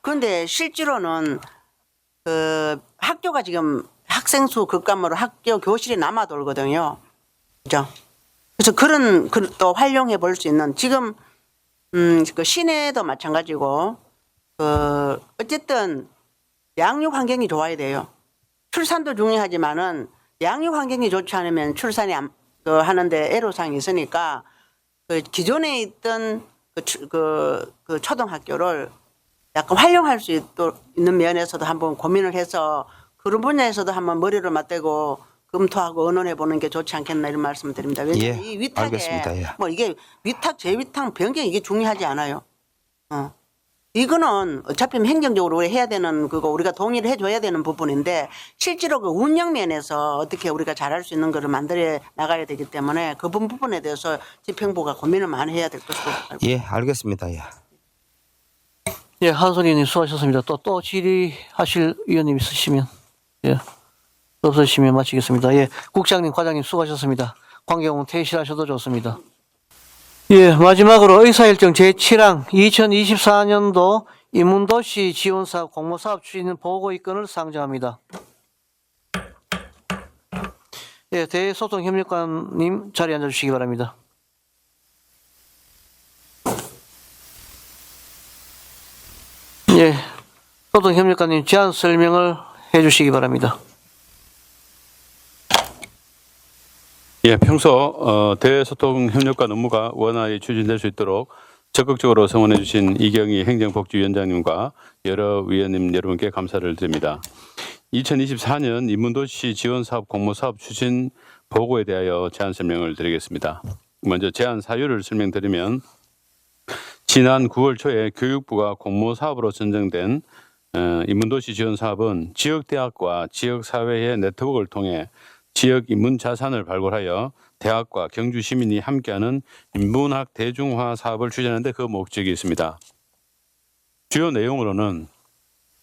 Speaker 4: 그런데 실제로는 그 학교가 지금 학생 수 급감으로 학교 교실이 남아 돌거든요. 그죠? 그래서 그런 또 활용해 볼 수 있는 지금 그 시내도 마찬가지고 어쨌든 양육 환경이 좋아야 돼요. 출산도 중요하지만은 양육 환경이 좋지 않으면 출산이 하는데 애로사항이 있으니까 그 기존에 있던 그 초등학교를 약간 활용할 수 있는 면에서도 한번 고민을 해서 그런 분야에서도 한번 머리를 맞대고 검토하고 의논해 보는 게 좋지 않겠나 이런 말씀드립니다. 왜냐하면
Speaker 10: 예,
Speaker 4: 이 위탁에
Speaker 10: 알겠습니다. 예.
Speaker 4: 뭐 이게 위탁 재위탁 변경 이게 중요하지 않아요. 이거는 어차피 행정적으로 해야 되는 그거 우리가 동의를 해줘야 되는 부분인데 실제로 그 운영 면에서 어떻게 우리가 잘할 수 있는 거를 만들어 나가야 되기 때문에 그 부분에 대해서 집행부가 고민을 많이 해야 될 것으로 알고
Speaker 10: 예, 알겠습니다. 예.
Speaker 1: 예, 한선 의원님 수고하셨습니다. 또 질의하실 위원님 있으시면 예. 없으시면 마치겠습니다. 예, 국장님, 과장님 수고하셨습니다. 관계공은 퇴실하셔도 좋습니다. 예, 마지막으로 의사일정 제7항 2024년도 인문도시 지원사업 공모사업 추진 보고의건을 상정합니다. 예, 대소통협력관님 자리에 앉아주시기 바랍니다. 예, 소통협력관님 제안 설명을 해주시기 바랍니다.
Speaker 12: 예, 평소 대소통 협력관 업무가 원활히 추진될 수 있도록 적극적으로 성원해 주신 이경희 행정복지위원장님과 여러 위원님 여러분께 감사를 드립니다. 2024년 인문도시 지원사업 공모사업 추진 보고에 대하여 제안 설명을 드리겠습니다. 먼저 제안 사유를 설명드리면 지난 9월 초에 교육부가 공모사업으로 선정된 인문도시 지원사업은 지역대학과 지역사회의 네트워크를 통해 지역 인문 자산을 발굴하여 대학과 경주 시민이 함께하는 인문학 대중화 사업을 추진하는 데 그 목적이 있습니다. 주요 내용으로는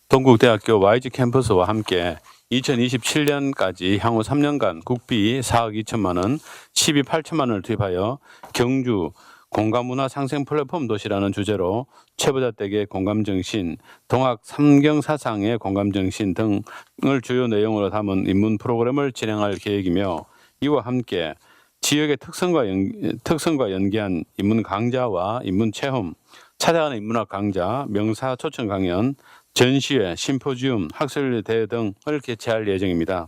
Speaker 12: 동국대학교 YG 캠퍼스와 함께 2027년까지 향후 3년간 국비 4억 2천만 원, 12, 8천만 원을 투입하여 경주 공감문화 상생 플랫폼 도시라는 주제로 최보자댁의 공감정신, 동학 삼경사상의 공감정신 등을 주요 내용으로 담은 인문 프로그램을 진행할 계획이며 이와 함께 지역의 특성과 연계한 인문 강좌와 인문 체험, 찾아가는 인문학 강좌, 명사 초청 강연, 전시회, 심포지움, 학술대 대회 등을 개최할 예정입니다.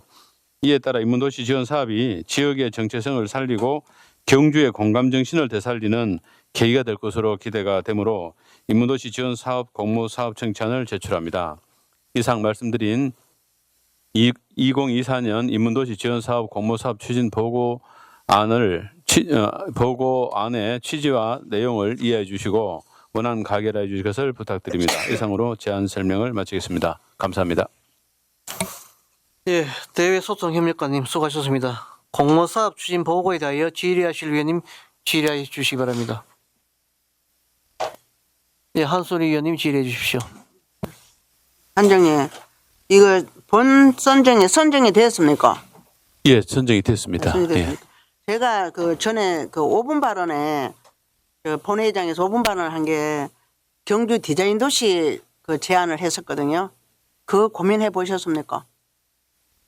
Speaker 12: 이에 따라 인문도시 지원 사업이 지역의 정체성을 살리고 경주의 공감정신을 되살리는 계기가 될 것으로 기대가 되므로 인문도시 지원 사업 공모사업 청천을 제출합니다. 이상 말씀드린 2024년 인문도시 지원 사업 공모사업 추진 보고안의 취지와 내용을 이해해 주시고 원안 가결해 주실 것을 부탁드립니다. 이상으로 제안 설명을 마치겠습니다. 감사합니다.
Speaker 1: 예, 대외소통협력관님 수고하셨습니다. 공모사업 추진 보고에 대하여 질의하실 위원님 질의해 주시기 바랍니다. 예, 한소리 위원님 질의해 주십시오.
Speaker 4: 한정님, 이거 본 선정이 되었습니까?
Speaker 12: 예, 선정이 됐습니다.
Speaker 4: 예. 제가 그 전에 그 5분 발언에 그 본회의장에서 5분 발언을 한 게 경주 디자인 도시 그 제안을 했었거든요. 그거 고민해 보셨습니까?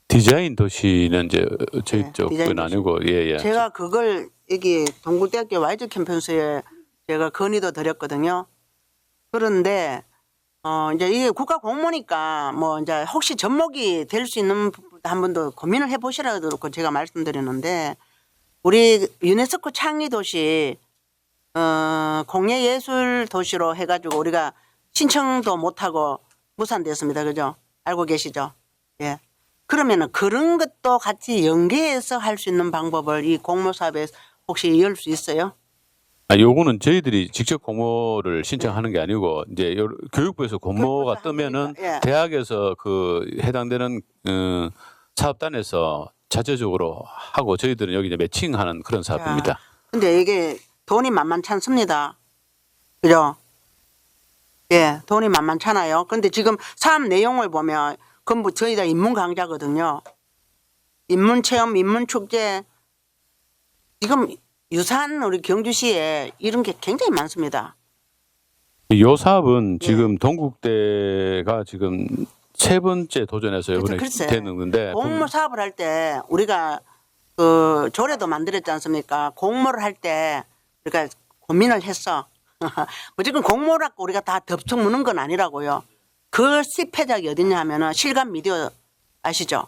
Speaker 12: 디자인 도시는 이제 저희
Speaker 4: 네,
Speaker 12: 쪽은
Speaker 4: 디자인
Speaker 12: 아니고 예.
Speaker 4: 제가 그걸 여기 동국대학교 YG 캠퍼스에 제가 건의도 드렸거든요. 그런데 이제 이게 국가 공모니까 뭐 이제 혹시 접목이 될 수 있는 한 번도 고민을 해 보시라고 제가 말씀드렸는데 우리 유네스코 창의 도시 공예 예술 도시로 해가지고 우리가 신청도 못하고 무산됐습니다. 그죠? 알고 계시죠? 예. 그러면은 그런 것도 같이 연계해서 할 수 있는 방법을 이 공모사업에 혹시 열 수 있어요?
Speaker 12: 요거는 저희들이 직접 공모를 신청하는 게 아니고 이제 교육부에서 공모가 뜨면은
Speaker 4: 예.
Speaker 12: 대학에서 그 해당되는 사업단에서 자체적으로 하고 저희들은 여기 이제 매칭하는 그런 사업입니다.
Speaker 4: 근데 이게 돈이 만만치 않습니다. 그죠? 예, 돈이 만만찮아요. 근데 지금 사업 내용을 보면 전부 저희 다 인문 강좌거든요. 인문 체험, 인문 축제. 지금 유사한 우리 경주시에 이런 게 굉장히 많습니다.
Speaker 12: 요 사업은 지금 동국대가 지금 세 번째 도전해서 이번에
Speaker 4: 글쎄,
Speaker 12: 되는데
Speaker 4: 공모 사업을 할 때 우리가 그 조례도 만들었지 않습니까? 공모를 할 때 우리가 고민을 했어. 무조건 공모를 갖고 우리가 다 덥석 무는 건 아니라고요. 그 실패작이 어딨냐 하면은 실감 미디어 아시죠?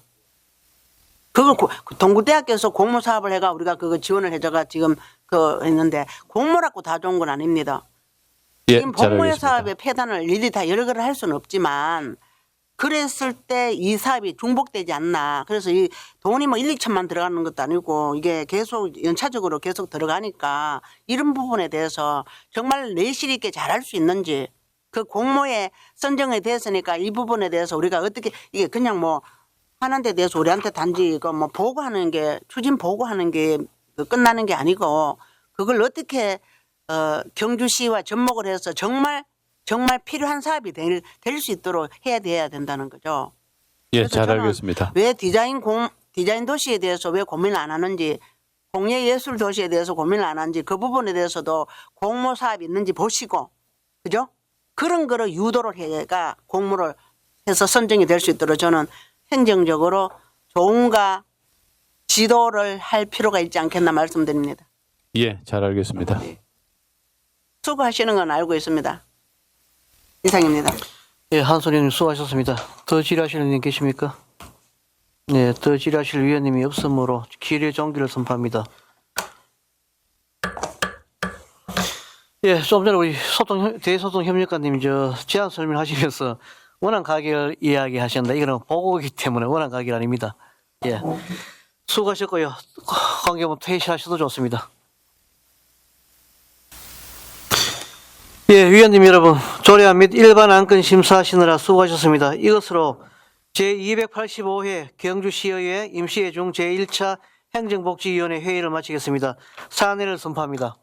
Speaker 4: 그거 동국대학교에서 공모 사업을 해가 우리가 그거 지원을 해줘가 지금 그 했는데 공모라고 다 좋은 건 아닙니다.
Speaker 12: 예,
Speaker 4: 지금
Speaker 12: 잘
Speaker 4: 공모
Speaker 12: 알겠습니다.
Speaker 4: 사업의 폐단을 일일이 다 여러 개를 할 수는 없지만 그랬을 때 이 사업이 중복되지 않나. 그래서 이 돈이 뭐 1, 2천만 들어가는 것도 아니고 이게 계속 연차적으로 계속 들어가니까 이런 부분에 대해서 정말 내실 있게 잘할 수 있는지 그 공모에 선정이 됐으니까 이 부분에 대해서 우리가 어떻게 이게 그냥 뭐 하는 데 대해서 우리한테 단지 이거 뭐 보고하는 게 추진 보고하는 게 끝나는 게 아니고 그걸 어떻게 경주시와 접목을 해서 정말 필요한 사업이 될 수 있도록 해야 된다는 거죠.
Speaker 12: 예,
Speaker 4: 그래서
Speaker 12: 잘
Speaker 4: 저는
Speaker 12: 알겠습니다.
Speaker 4: 왜 디자인 도시에 대해서 왜 고민을 안 하는지 공예 예술 도시에 대해서 고민을 안 하는지 그 부분에 대해서도 공모 사업이 있는지 보시고 그죠? 그런 거를 유도를 해가 공모를 해서 선정이 될 수 있도록 저는 행정적으로 좋은가 지도를 할 필요가 있지 않겠나 말씀드립니다.
Speaker 12: 예, 잘 알겠습니다.
Speaker 4: 수고하시는 건 알고 있습니다. 이상입니다.
Speaker 1: 예, 한소령님 수고하셨습니다. 더 질의하실 의원님 계십니까? 네, 더 질의하실 위원님이 없으므로 기일의 종기를 선포합니다. 예, 좀 전에 우리 대소통 협력관님이 제안 설명하시면서 원안 가결 이야기하셨는데 이거는 보고이기 때문에 원안 가결 아닙니다. 예, 수고하셨고요. 관계부 퇴실하셔도 좋습니다. 예, 위원님 여러분, 조례안 및 일반 안건 심사하시느라 수고하셨습니다. 이것으로 제285회 경주시의회 임시회중 제1차 행정복지위원회 회의를 마치겠습니다. 사안회를 선포합니다.